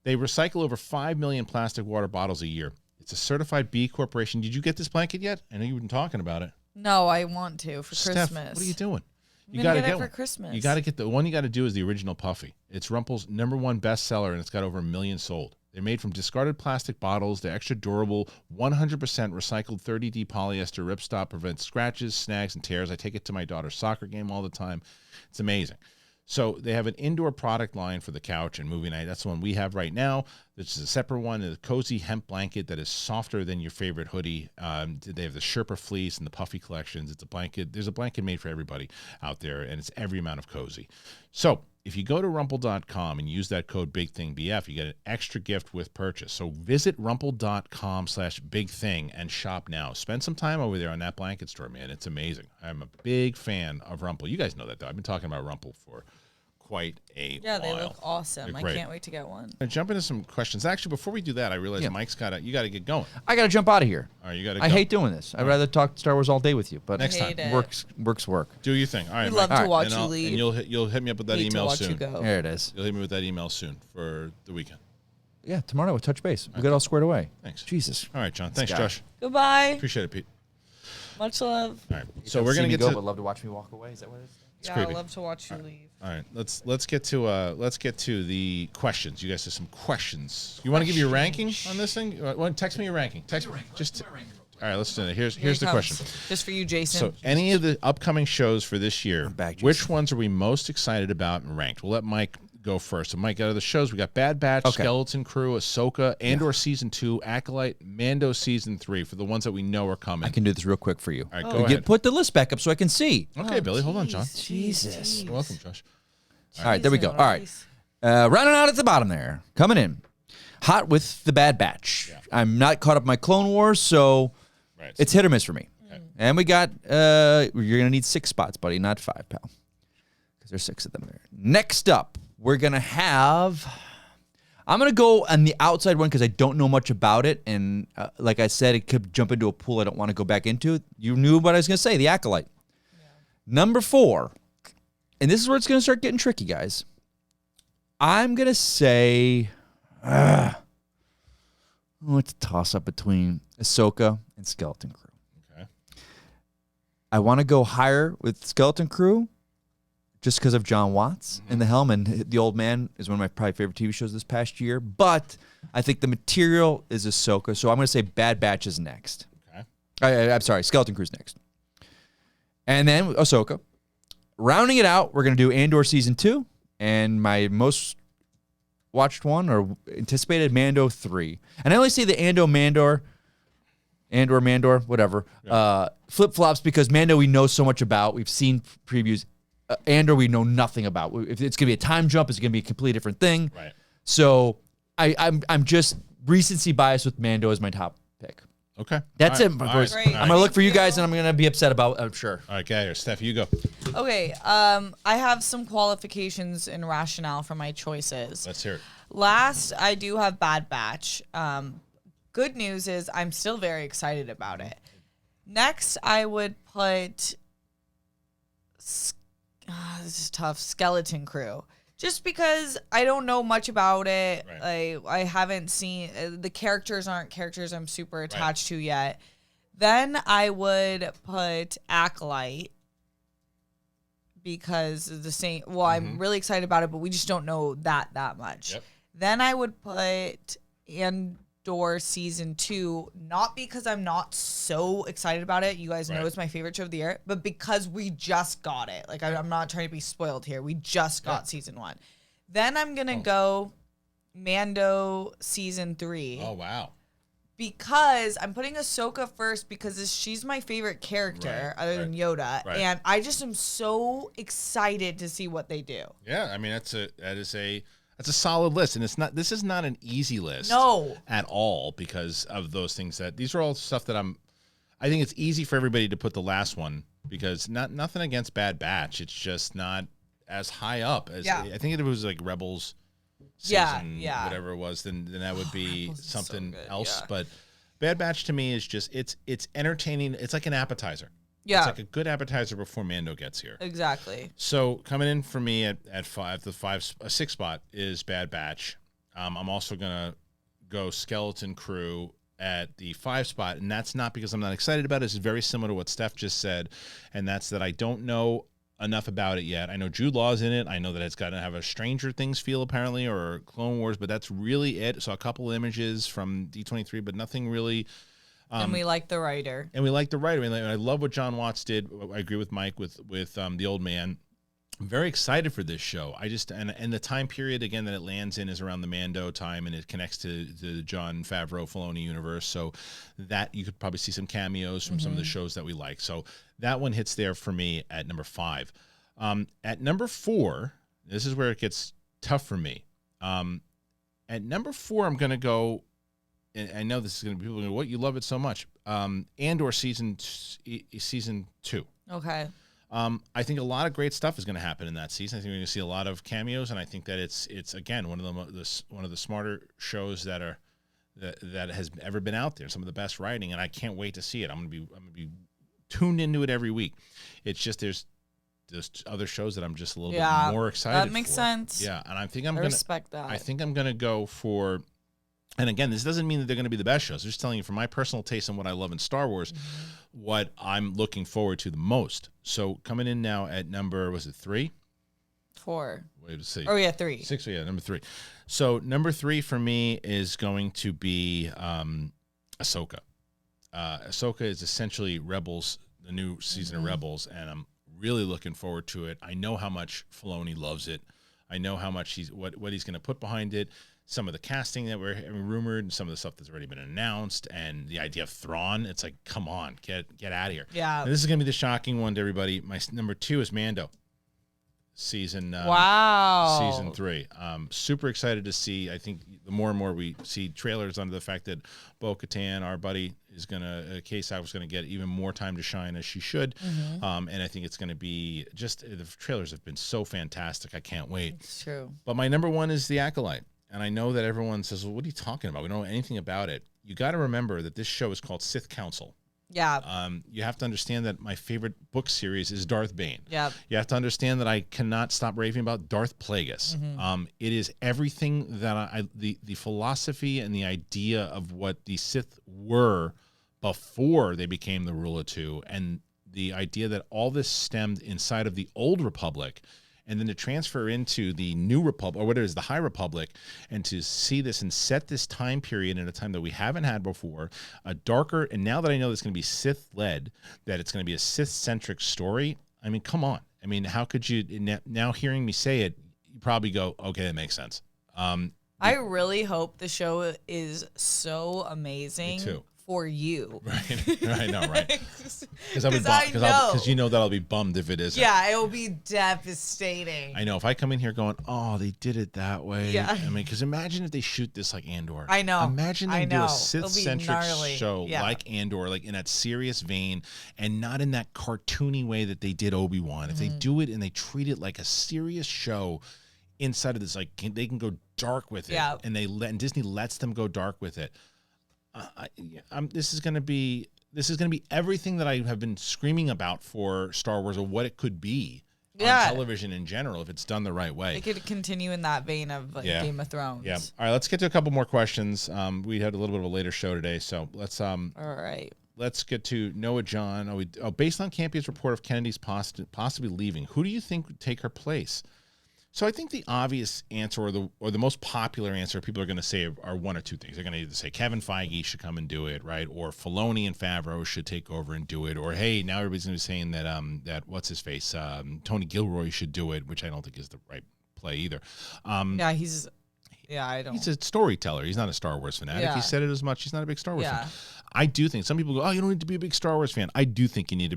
They recycle over 5 million plastic water bottles a year. It's a certified B Corporation. Did you get this blanket yet? I know you've been talking about it. No, I want to for Steph, Christmas. what are you doing? You got to get it for Christmas. You got to get the one you got to do is the original Puffy. It's RUMPL's #1 bestseller, and it's got over 1 million sold. They're made from discarded plastic bottles. They're extra durable, 100% recycled 30D polyester ripstop, prevents scratches, snags, and tears. I take it to my daughter's soccer game all the time. It's amazing. So they have an indoor product line for the couch and movie night. That's the one we have right now. This is a separate one, a cozy hemp blanket that is softer than your favorite hoodie. They have the Sherpa fleece and the puffy collections. It's a blanket. There's a blanket made for everybody out there, and it's every amount of cozy. So if you go to rumpl.com and use that code BigThingBF, you get an extra gift with purchase. So visit rumpl.com/bigthing and shop now. Spend some time over there on that blanket store, man. It's amazing. I'm a big fan of RUMPL. You guys know that, though. I've been talking about RUMPL for quite a while. They look awesome. I can't wait to get one. I'm jump into some questions. Actually, before we do that, I realize you got to get going. I got to jump out of here. All right, you got to. I hate doing this. I'd rather talk Star Wars all day with you, but next time works. Do your thing. All right, we love to watch you leave. And you'll hit me up with that email soon. There it is. You'll hit me with that email soon for the weekend. Yeah, tomorrow we'll touch base. We'll get all squared away. Thanks. Jesus. All right, John. Thanks, Josh. Goodbye. Appreciate it, Pete. Much love. All right, so we're gonna get to. Would love to watch me walk away. Is that what it is? It's yeah, creepy. I love to watch you leave. All right, let's get to the questions. You guys have some questions. You want to give your ranking on this thing? Text me your ranking. Text me. All right, let's do it. Here's the question. Just for you, Jason. So, any of the upcoming shows for this year, back, which ones are we most excited about and ranked? We'll let Mike go first. So, Mike, out of the shows, we got Bad Batch, Okay. Skeleton Crew, Ahsoka, Andor Season 2, Acolyte, Mando Season 3, for the ones that we know are coming. I can do this real quick for you. All right, go ahead. Put the list back up so I can see. Okay, Billy, hold on, John. Jesus. You're welcome, Josh. All right, there we go. All right. Rounding out at the bottom there. Coming in. Hot with the Bad Batch. Yeah. I'm not caught up in my Clone Wars, so Right. it's hit or miss for me. Okay. And we got, you're going to need 6 spots, buddy, not 5, pal. Because there's 6 of them there. Next up, we're going to have, I'm going to go on the outside one because I don't know much about it. And like I said, it could jump into a pool I don't want to go back into. You knew what I was going to say, the Acolyte. Yeah. Number 4, and this is where it's going to start getting tricky, guys. I'm going to say, it's a toss-up between Ahsoka and Skeleton Crew. Okay. I want to go higher with Skeleton Crew just because of John Watts in the helm, and The Old Man is one of my probably favorite TV shows this past year. But I think the material is Ahsoka, so I'm going to say Bad Batch is next. Okay. I'm sorry, Skeleton Crew's next. And then Ahsoka. Rounding it out, we're going to do Andor Season 2, and my most watched one or anticipated Mando 3. And I only say the Mandor, whatever, flip-flops because Mando we know so much about. We've seen previews. Andor we know nothing about. If it's going to be a time jump, it's going to be a completely different thing. Right. So I'm just recency bias with Mando as my top pick. Okay. That's All it. right. Of All course. right. Great. I'm going to look for you guys, and I'm going to be upset about I'm sure. All right, get out here. Steph, you go. Okay, I have some qualifications and rationale for my choices. Let's hear it. Last, I do have Bad Batch. Good news is I'm still very excited about it. Next, I would put, this is tough, Skeleton Crew. Just because I don't know much about it. Right. I haven't seen, the characters aren't characters I'm super attached to yet. Then I would put Acolyte. Because the same, I'm really excited about it, but we just don't know that much. Yep. Then I would put Andor Season 2, not because I'm not so excited about it. You guys know it's my favorite show of the year, but because we just got it. Like, I'm not trying to be spoiled here. We just got Season 1. Then I'm going to go Mando Season 3. Oh, wow. Because I'm putting Ahsoka first because she's my favorite character other than Yoda. Right. And I just am so excited to see what they do. Yeah, I mean that's a solid list, and this is not an easy list. No. At all, because of those things these are all stuff that I think it's easy for everybody to put the last one because nothing against Bad Batch. It's just not as high up as I think if it was like Rebels season, whatever it was, then that would be something else. Yeah. But Bad Batch to me is just it's entertaining. It's like an appetizer. Yeah, it's like a good appetizer before Mando gets here. Exactly. So coming in for me at 5, the 6 spot is Bad Batch. I'm also gonna go Skeleton Crew at the 5 spot, and that's not because I'm not excited about it. It's very similar to what Steph just said, and that's that I don't know enough about it yet. I know Jude Law's in it. I know that it's got to have a Stranger Things feel apparently, or Clone Wars, but that's really it. So a couple images from D23, but nothing really. And we like the writer. And we like the writer. I love what John Watts did. I agree with Mike with The Old Man. I'm very excited for this show. And the time period again that it lands in is around the Mando time, and it connects to the Jon Favreau Filoni universe. So that you could probably see some cameos from some of the shows that we like. So that one hits there for me at number 5. At number 4, this is where it gets tough for me. At number 4, I'm going to go. And I know this is going to be people going, what, you love it so much. Andor season 2. Okay. I think a lot of great stuff is going to happen in that season. I think we're going to see a lot of cameos, and I think that it's again one of the smarter shows that has ever been out there. Some of the best writing, and I can't wait to see it. I'm going to be tuned into it every week. It's just there's other shows that I'm just a little bit more excited. That makes sense. Yeah, and I think I respect that. I think I'm going to go for. And again, this doesn't mean that they're going to be the best shows. I'm just telling you from my personal taste and what I love in Star Wars, what I'm looking forward to the most. So coming in now at number, was it 3? 4. Wait to see. Oh, yeah, 3. 6, yeah, number 3. So number 3 for me is going to be Ahsoka. Ahsoka is essentially Rebels, the new season of Rebels, and I'm really looking forward to it. I know how much Filoni loves it. I know how much what he's going to put behind it. Some of the casting that we're rumored, and some of the stuff that's already been announced, and the idea of Thrawn. It's like, come on, get out of here. Yeah. And this is going to be the shocking one to everybody. My number 2 is Mando. Season 3. Super excited to see. I think the more and more we see trailers under the fact that Bo-Katan, our buddy, is gonna K-Saw's gonna get even more time to shine as she should. And I think it's gonna be just the trailers have been so fantastic. I can't wait. It's true. But my number 1 is the Acolyte. And I know that everyone says, well, what are you talking about? We don't know anything about it. You got to remember that this show is called Sith Council. Yeah. You have to understand that my favorite book series is Darth Bane. Yeah. You have to understand that I cannot stop raving about Darth Plagueis. It is everything that the philosophy and the idea of what the Sith were before they became the rule of two, and the idea that all this stemmed inside of the Old Republic, and then to transfer into the New Republic, or what it is, the High Republic, and to see this and set this time period in a time that we haven't had before, a darker, and now that I know it's going to be Sith-led, that it's going to be a Sith-centric story, I mean, come on. I mean, how could you, now hearing me say it, you probably go, okay, that makes sense. I really hope the show is so amazing. Me too. For you. Right. I know, right? Because Because you know that I'll be bummed if it isn't. Yeah, it will be devastating. I know. If I come in here going, oh, they did it that way. Yeah. I mean, because imagine if they shoot this like Andor. I know. Imagine they do a Sith-centric show Yeah. like Andor, like in that serious vein, and not in that cartoony way that they did Obi-Wan. If they do it and they treat it like a serious show inside of this, like they can go dark with it. Yeah. And Disney lets them go dark with it. This is going to be everything that I have been screaming about for Star Wars, or what it could be on television in general if it's done the right way. It could continue in that vein of Game of Thrones. Yeah. All right, let's get to a couple more questions. We had a little bit of a later show today, so let's All right. Let's get to Noah John. Based on Campion's report of Kennedy's possibly leaving, who do you think would take her place? So I think the obvious answer, or the most popular answer, people are going to say are one or two things. They're going to either say Kevin Feige should come and do it, right? Or Filoni and Favreau should take over and do it. Or hey, now everybody's going to be saying that that what's his face, Tony Gilroy should do it, which I don't think is the right play either. He's a storyteller. He's not a Star Wars fanatic. Yeah. He said it as much. He's not a big Star Wars Yeah. fan. I do think some people go, oh, you don't need to be a big Star Wars fan. I do think you need a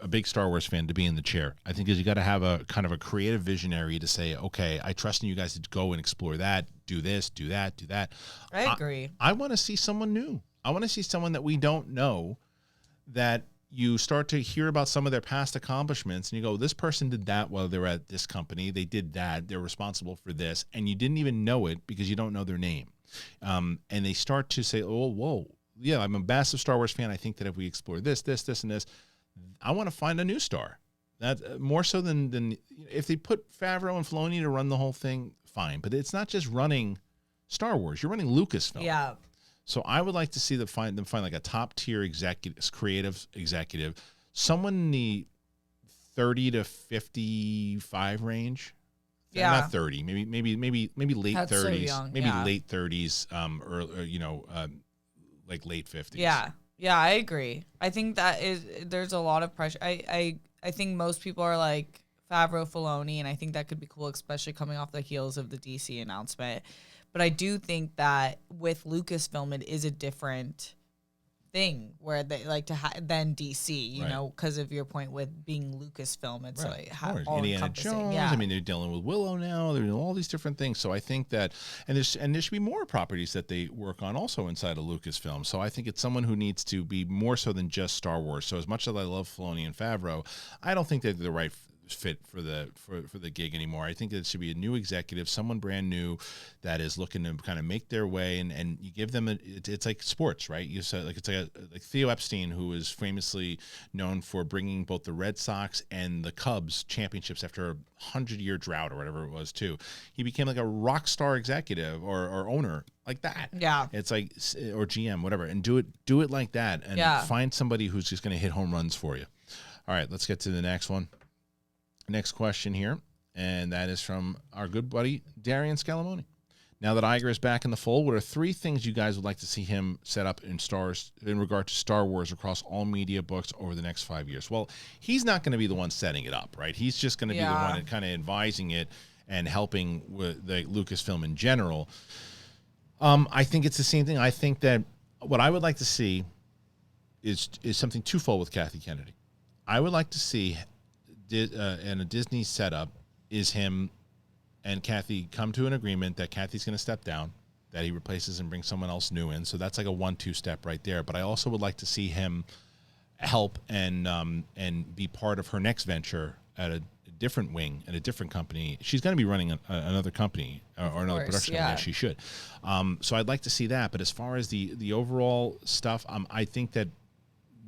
big Star Wars fan to be in the chair. I think you got to have a kind of a creative visionary to say, okay, I trust in you guys to go and explore that, do this, do that, do that. I agree. I want to see someone new. I want to see someone that we don't know, that you start to hear about some of their past accomplishments and you go, this person did that while they were at this company. They did that. They're responsible for this. And you didn't even know it because you don't know their name. And they start to say, oh, whoa. Yeah, I'm a massive Star Wars fan. I think that if we explore this, and this, I want to find a new star. That more so than if they put Favreau and Filoni to run the whole thing, fine. But it's not just running Star Wars. You're running Lucasfilm. Yeah. So I would like to see them find like a top tier creative executive, someone in the 30 to 55 range. Yeah. Not 30, maybe late That's 30s, so young. maybe Yeah. late 30s, or like late 50s. Yeah. Yeah, I agree. I think there's a lot of pressure. I think most people are like Favreau, Filoni, and I think that could be cool, especially coming off the heels of the DC announcement. But I do think that with Lucasfilm, it is a different thing where they like to than DC, you Right. know, because of your point with being Lucasfilm. It's Right. like Of course. all Indiana encompassing. Jones. Yeah. I mean, they're dealing with Willow now. They're doing all these different things. So I think that, and there should be more properties that they work on also inside of Lucasfilm. So I think it's someone who needs to be more so than just Star Wars. So as much as I love Filoni and Favreau, I don't think they're the right fit for the gig anymore. I think it should be a new executive, someone brand new that is looking to kind of make their way, and you give them it's like sports, right? You said like Theo Epstein, who is famously known for bringing both the Red Sox and the Cubs championships after a 100-year drought or whatever it was too. He became like a rock star executive or owner like that. Yeah. It's like, or GM, whatever, and do it like that, and find somebody who's just going to hit home runs for you. All right, let's get to the next one. Next question here, and that is from our good buddy Darian Scalamoni. Now that Iger is back in the fold, what are 3 things you guys would like to see him set up in regard to Star Wars across all media books over the next 5 years? Well, he's not going to be the one setting it up, right? He's just going to be the one kind of advising it and helping with the Lucasfilm in general. I think it's the same thing. I think that what I would like to see is something twofold with Kathleen Kennedy. I would like to see, in a Disney setup, is him and Kathy come to an agreement that Kathy's going to step down, that he replaces and brings someone else new in. So that's like a 1-2 step right there. But I also would like to see him help and be part of her next venture at a different wing at a different company. She's going to be running another company or another production company, as she should. So I'd like to see that. But as far as the overall stuff, I think that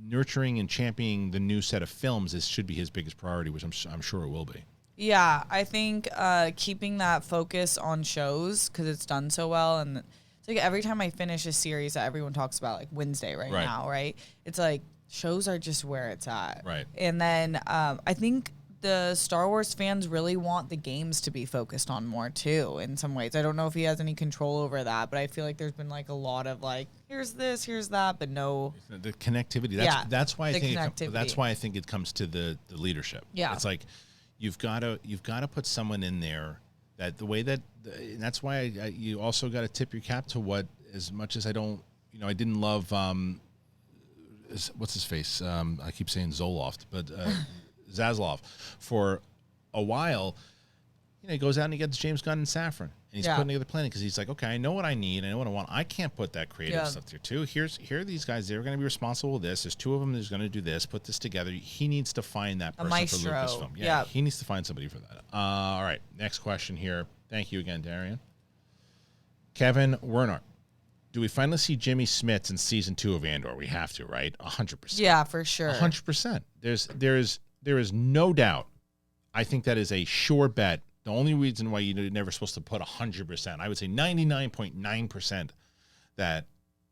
nurturing and championing the new set of films should be his biggest priority, which I'm sure it will be. Yeah, I think keeping that focus on shows because it's done so well, and it's like every time I finish a series that everyone talks about, like Wednesday right now, right? It's like shows are just where it's at, right? And then I think the Star Wars fans really want the games to be focused on more too. In some ways, I don't know if he has any control over that, but I feel like there's been like a lot of like, here's this, here's that, but no the connectivity. That's why I think it comes to the leadership. Yeah, it's like you've got to put someone in there that the way that, and that's why you also got to tip your cap to what, as much as I didn't love what's his face? I keep saying Zoloft, but. Zaslav for a while, he goes out and he gets James Gunn and Safran, and he's putting together planning because he's like, okay, I know what I need, I know what I want. I can't put that creative stuff there too. Here are these guys. They're going to be responsible with this. There's two of them that's going to do this. Put this together. He needs to find that person for Lucasfilm. Yeah, he needs to find somebody for that. All right, next question here. Thank you again, Darian. Kevin Werner. Do we finally see Jimmy Smits in season 2 of Andor? We have to, right? 100%. Yeah, for sure. 100%. There is no doubt. I think that is a sure bet. The only reason why you're never supposed to put 100%, I would say 99.9% that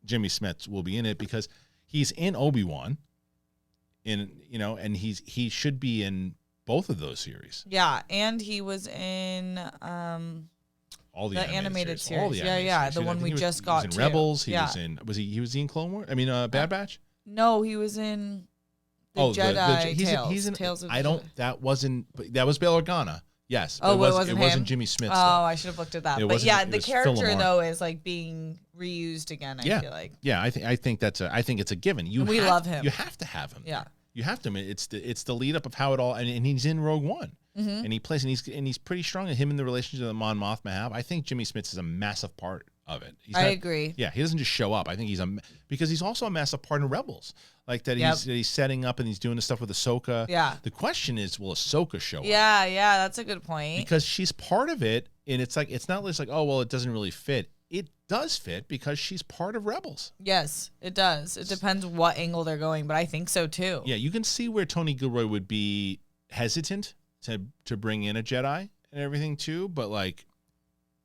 Jimmy Smits will be in it because he's in Obi-Wan, and he should be in both of those series. Yeah, and he was in all the animated series. All the animated series. The one we just got. He was in Rebels. He was in Clone Wars. I mean, Bad Batch. No, he was in. Jedi Tales of That was Bail Organa. Yes. Oh, it wasn't Jimmy Smits. Oh, I should have looked at that. But yeah, the character though is like being reused again. I feel like. Yeah, I think it's a given. We love him. You have to have him. Yeah. You have to. It's the lead up of how it all, and he's in Rogue One, and he plays, and he's pretty strong. And him in the relationship that Mon Mothma have. I think Jimmy Smits is a massive part of it. I agree. Yeah, he doesn't just show up. I think because he's also a massive part in Rebels. Like that he's setting up and he's doing the stuff with Ahsoka. Yeah. The question is, will Ahsoka show up? Yeah, that's a good point. Because she's part of it, and it's not just like, oh well, it doesn't really fit. It does fit because she's part of Rebels. Yes, it does. It depends what angle they're going, but I think so too. Yeah, you can see where Tony Gilroy would be hesitant to bring in a Jedi and everything too, but like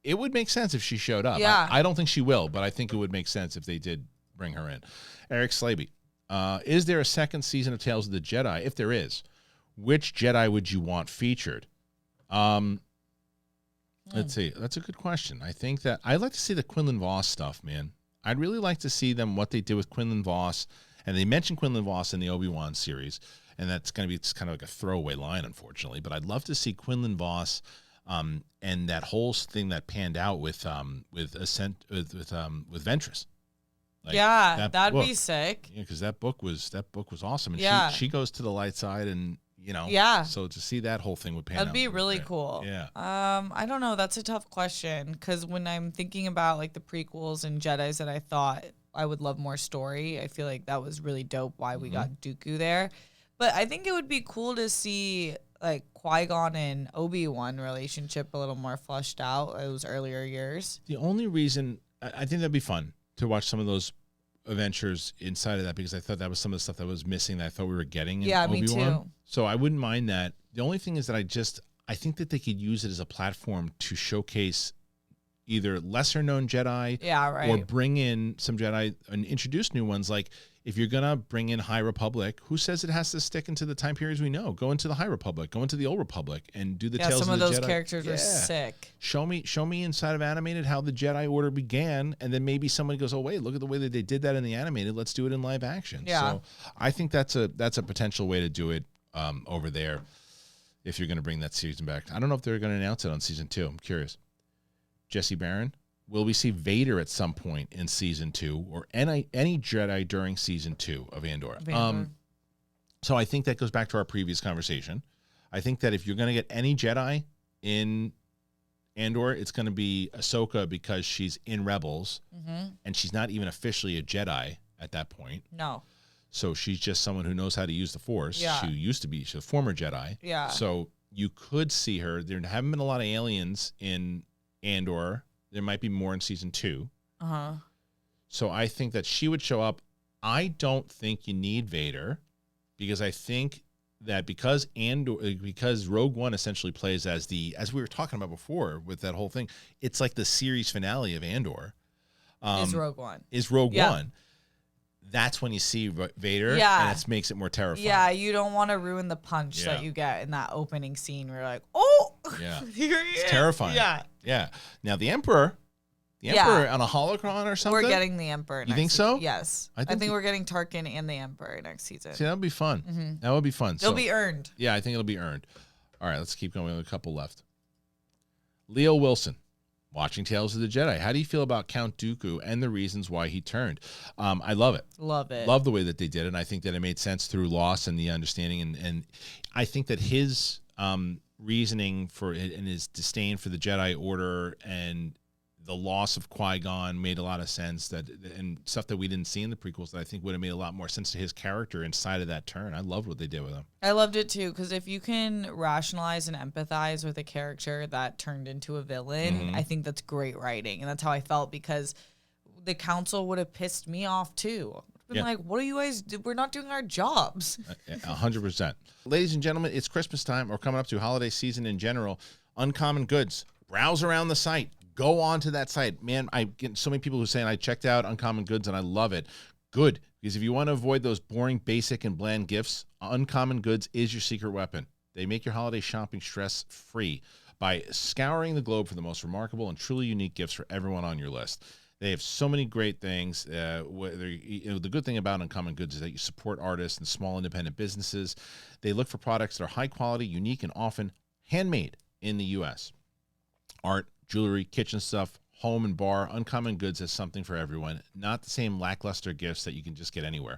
it would make sense if she showed up. Yeah. I don't think she will, but I think it would make sense if they did bring her in. Eric Slaby. Is there a second season of Tales of the Jedi? If there is, which Jedi would you want featured? Let's see. That's a good question. I think that I'd like to see the Quinlan Vos stuff, man. I'd really like to see what they did with Quinlan Vos. And they mentioned Quinlan Vos in the Obi-Wan series. And that's going to be kind of like a throwaway line, unfortunately. But I'd love to see Quinlan Vos and that whole thing that panned out with Ventress. Like, that'd be sick. Yeah, because that book was awesome. And she goes to the light side, and so to see that whole thing would pan out. That'd be really cool. Yeah. I don't know. That's a tough question because when I'm thinking about like the prequels and Jedis that I thought I would love more story, I feel like that was really dope. Why we got Dooku there, but I think it would be cool to see like Qui-Gon and Obi-Wan relationship a little more fleshed out those earlier years. The only reason I think that'd be fun to watch some of those adventures inside of that because I thought that was some of the stuff that was missing that I thought we were getting in Obi-Wan. Me too. So I wouldn't mind that. The only thing is that I think that they could use it as a platform to showcase either lesser known Jedi or bring in some Jedi and introduce new ones. Like if you're going to bring in High Republic, who says it has to stick into the time periods we know? Go into the High Republic, go into the Old Republic and do the Tales of the Jedi. Some of those characters are sick. Show me inside of animated how the Jedi Order began, and then maybe somebody goes, oh wait, look at the way that they did that in the animated. Let's do it in live action. Yeah. So I think that's a potential way to do it over there. if you're going to bring that season back. I don't know if they're going to announce it on season 2. I'm curious. Jesse Barron, will we see Vader at some point in season 2 or any Jedi during season 2 of Andor? So I think that goes back to our previous conversation. I think that if you're going to get any Jedi in Andor, it's going to be Ahsoka because she's in Rebels, and she's not even officially a Jedi at that point. No. So she's just someone who knows how to use the Force. Yeah. She's a former Jedi. Yeah. So you could see her. There haven't been a lot of aliens in Andor. There might be more in season 2. So I think that she would show up. I don't think you need Vader because I think that because Rogue One essentially plays as we were talking about before with that whole thing, it's like the series finale of Andor. Is Rogue One. One. That's when you see Vader, and that makes it more terrifying. Yeah, you don't want to ruin the punch that you get in that opening scene where you're like, oh, here he is. It's terrifying. Yeah. Now the Emperor on a holocron or something. We're getting the Emperor next You think season. so? Yes. I think we're getting Tarkin and the Emperor next season. See, that would be fun. That would be fun. It'll be earned. Yeah, I think it'll be earned. All right, let's keep going. We have a couple left. Leo Wilson. Watching Tales of the Jedi. How do you feel about Count Dooku and the reasons why he turned? I love it. Love it. Love the way that they did it. And I think that it made sense through loss and the understanding. And I think that his reasoning for it and his disdain for the Jedi Order and the loss of Qui-Gon made a lot of sense, and stuff that we didn't see in the prequels that I think would have made a lot more sense to his character inside of that turn. I loved what they did with him. I loved it too, because if you can rationalize and empathize with a character that turned into a villain, I think that's great writing. And that's how I felt, because the council would have pissed me off too. Been like, what do you guys do? We're not doing our jobs. 100%. Ladies and gentlemen, it's Christmas time. We're coming up to holiday season in general. Uncommon Goods. Browse around the site. Go on to that site. Man, I get so many people who are saying I checked out Uncommon Goods and I love it. Good, because if you want to avoid those boring, basic, and bland gifts, Uncommon Goods is your secret weapon. They make your holiday shopping stress-free by scouring the globe for the most remarkable and truly unique gifts for everyone on your list. They have so many great things. The good thing about Uncommon Goods is that you support artists and small independent businesses. They look for products that are high quality, unique, and often handmade in the U.S. Art, jewelry, kitchen stuff, home and bar. Uncommon Goods has something for everyone. Not the same lackluster gifts that you can just get anywhere.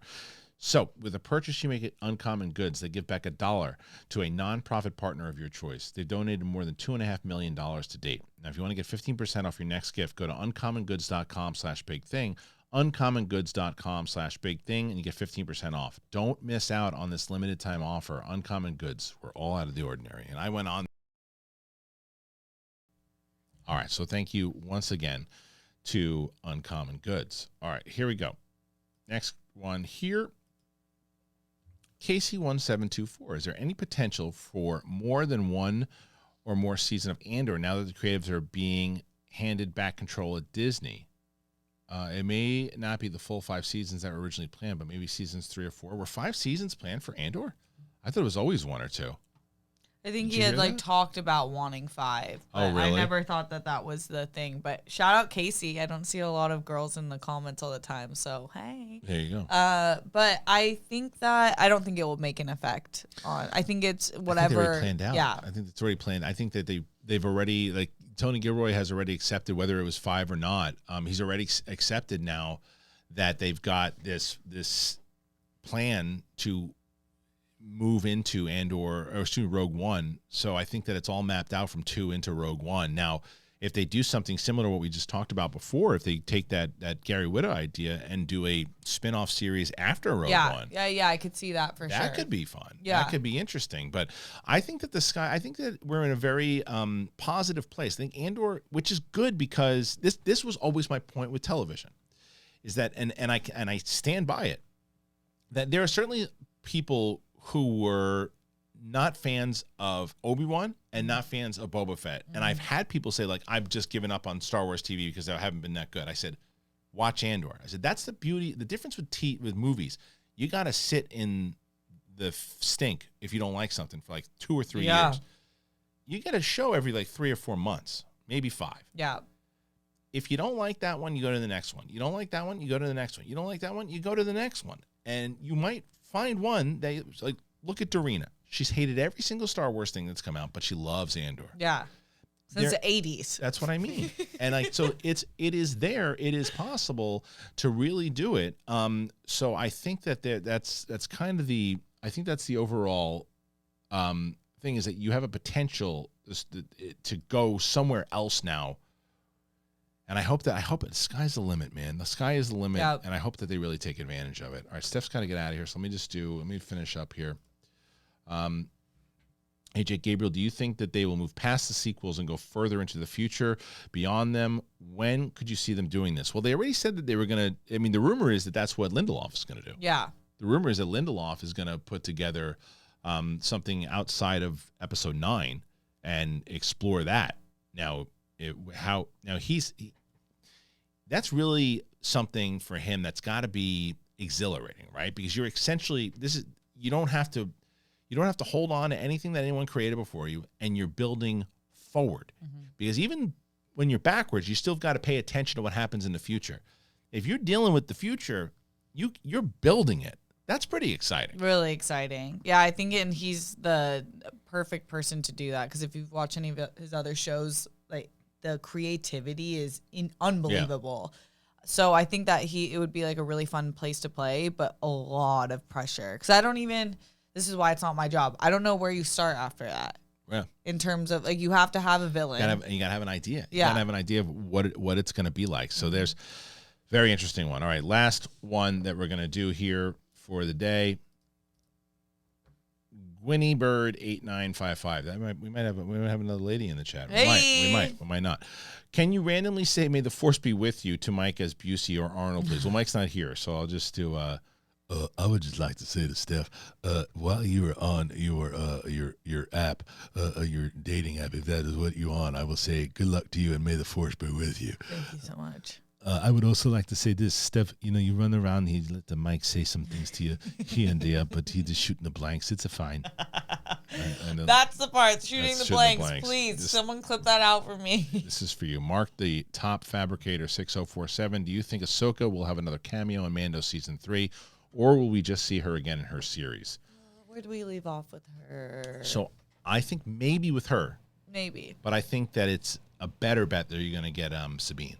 So with a purchase you make at Uncommon Goods, they give back $1 to a nonprofit partner of your choice. They've donated more than $2.5 million to date. Now, if you want to get 15% off your next gift, go to uncommongoods.com/bigthing, uncommongoods.com/bigthing, and you get 15% off. Don't miss out on this limited time offer. Uncommon Goods. We're all out of the ordinary. And I went on. All right, so thank you once again to Uncommon Goods. All right, here we go. Next one here. KC1724. Is there any potential for more than one or more season of Andor now that the creatives are being handed back control at Disney? It may not be the full 5 seasons that were originally planned, but maybe seasons 3 or 4. Were 5 seasons planned for Andor? I thought it was always 1 or 2. I think he had talked about wanting 5. Oh, really? I never thought that was the thing. But shout out Casey. I don't see a lot of girls in the comments all the time. So, hey. There you go. But I think that I don't think it will make an effect on. I think it's whatever. I think they're already planned out. Yeah. I think it's already planned. I think that they've already, Tony Gilroy has already accepted whether it was 5 or not. He's already accepted now that they've got this plan to move into Rogue One. So I think that it's all mapped out from 2 into Rogue One. Now, if they do something similar to what we just talked about before, if they take that Gary Whitta idea and do a spin-off series after Rogue One. Yeah, I could see that for sure. That could be fun. Yeah. That could be interesting. But I think that we're in a very positive place. I think Andor, which is good because this was always my point with television, is that and I stand by it, that there are certainly people who were not fans of Obi-Wan and not fans of Boba Fett. And I've had people say, I've just given up on Star Wars TV because they haven't been that good. I said, watch Andor. I said, that's the beauty. The difference with movies, you got to sit in the stink if you don't like something for 2 or 3 years. You get a show every 3 or 4 months, maybe 5. Yeah. If you don't like that one, you go to the next one. You don't like that one, you go to the next one. You don't like that one, you go to the next one. And you might find one that look at Dorina. She's hated every single Star Wars thing that's come out, but she loves Andor. Yeah. Since There- the 80s. That's what I mean. And so it is there. It is possible to really do it. So I think that's kind of the overall thing is that you have a potential to go somewhere else now. And I hope the sky's the limit, man. The sky is the limit, Yep. and I hope that they really take advantage of it. All right, Steph's got to get out of here, so let me finish up here. AJ Gabriel, do you think that they will move past the sequels and go further into the future beyond them? When could you see them doing this? Well, they already said that they were going to. I mean, the rumor is that that's what Lindelof is going to do. Yeah. The rumor is that Lindelof is going to put together something outside of Episode 9 and explore that. Now, that's really something for him that's got to be exhilarating, right? Because you're essentially you don't have to hold on to anything that anyone created before you, and you're building forward. Because even when you're backwards, you still got to pay attention to what happens in the future. If you're dealing with the future, you're building it. That's pretty exciting. Really exciting. Yeah, I think he's the perfect person to do that, because if you've watched any of his other shows, like the creativity is unbelievable. Yeah. So I think that it would be like a really fun place to play, but a lot of pressure. Because this is why it's not my job. I don't know where you start after that. Yeah. In terms of, like, you have to have a villain. You gotta have an idea. Yeah. You gotta have an idea of what it's gonna be like. So there's very interesting one. All right, last one that we're gonna do here for the day. Gwynny Bird 8955. We might have another lady in the chat. Hey. We might not. Can you randomly say "May the Force be with you" to Mike as Busey or Arnold, please? Well, Mike's not here, so I'll just do. I would just like to say to Steph, while you were on your app, your dating app, if that is what you're on, I will say good luck to you and may the Force be with you. Thank you so much. I would also like to say this, Steph, you run around, you let the mic say some things to you here and there, but he just shooting the blanks. It's a fine. That's the part, shooting the blanks. Please, someone someone clip that out for me. This is for you. Mark the Top Fabricator 6047. Do you think Ahsoka will have another cameo in Mando Season 3, or will we just see her again in her series? Where do we leave off with her? So I think maybe with her. Maybe. But I think that it's a better bet that you're going to get Sabine.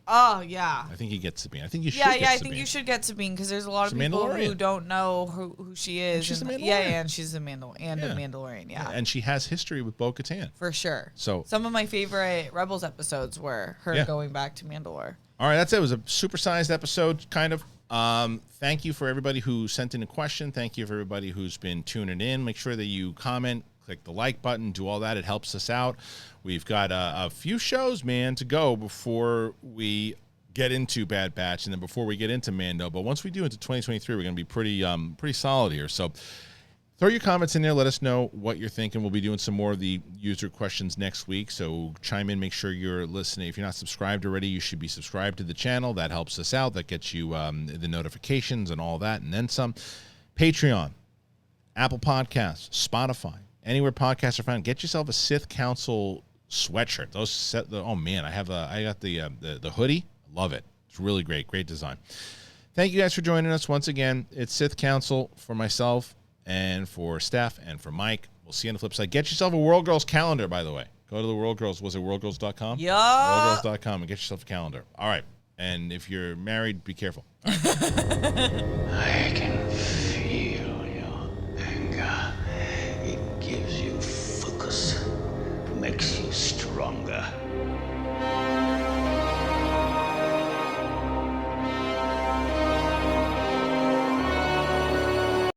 Oh, yeah. I think you get Sabine. I think you should Yeah, get I Sabine. think you should get Sabine, because there's a lot of She's a people Mandalorian. who don't know who she is. She's a Mandalorian. Yeah, and she's a Mandalorian, yeah. And she has history with Bo-Katan. For sure. So some of my favorite Rebels episodes were her Yeah. going back to Mandalore. All right, that's it. It was a supersized episode, kind of. Thank you for everybody who sent in a question. Thank you for everybody who's been tuning in. Make sure that you comment, click the like button, do all that. It helps us out. We've got a few shows, man, to go before we get into Bad Batch and then before we get into Mando. But once we do into 2023, we're going to be pretty solid here. So throw your comments in there. Let us know what you're thinking. We'll be doing some more of the user questions next week. So chime in. Make sure you're listening. If you're not subscribed already, you should be subscribed to the channel. That helps us out. That gets you the notifications and all that, and then some. Patreon, Apple Podcasts, Spotify, anywhere podcasts are found. Get yourself a Sith Council sweatshirt. Oh man, I got the hoodie. I love it. It's really great. Great design. Thank you guys for joining us once again. It's Sith Council for myself and for Steph and for Mike. We'll see you on the flip side. Get yourself a World Girls calendar, by the way. Go to the World Girls. Was it worldgirls.com? Yeah. Worldgirls.com and get yourself a calendar. All right. And if you're married, be careful. All right. I can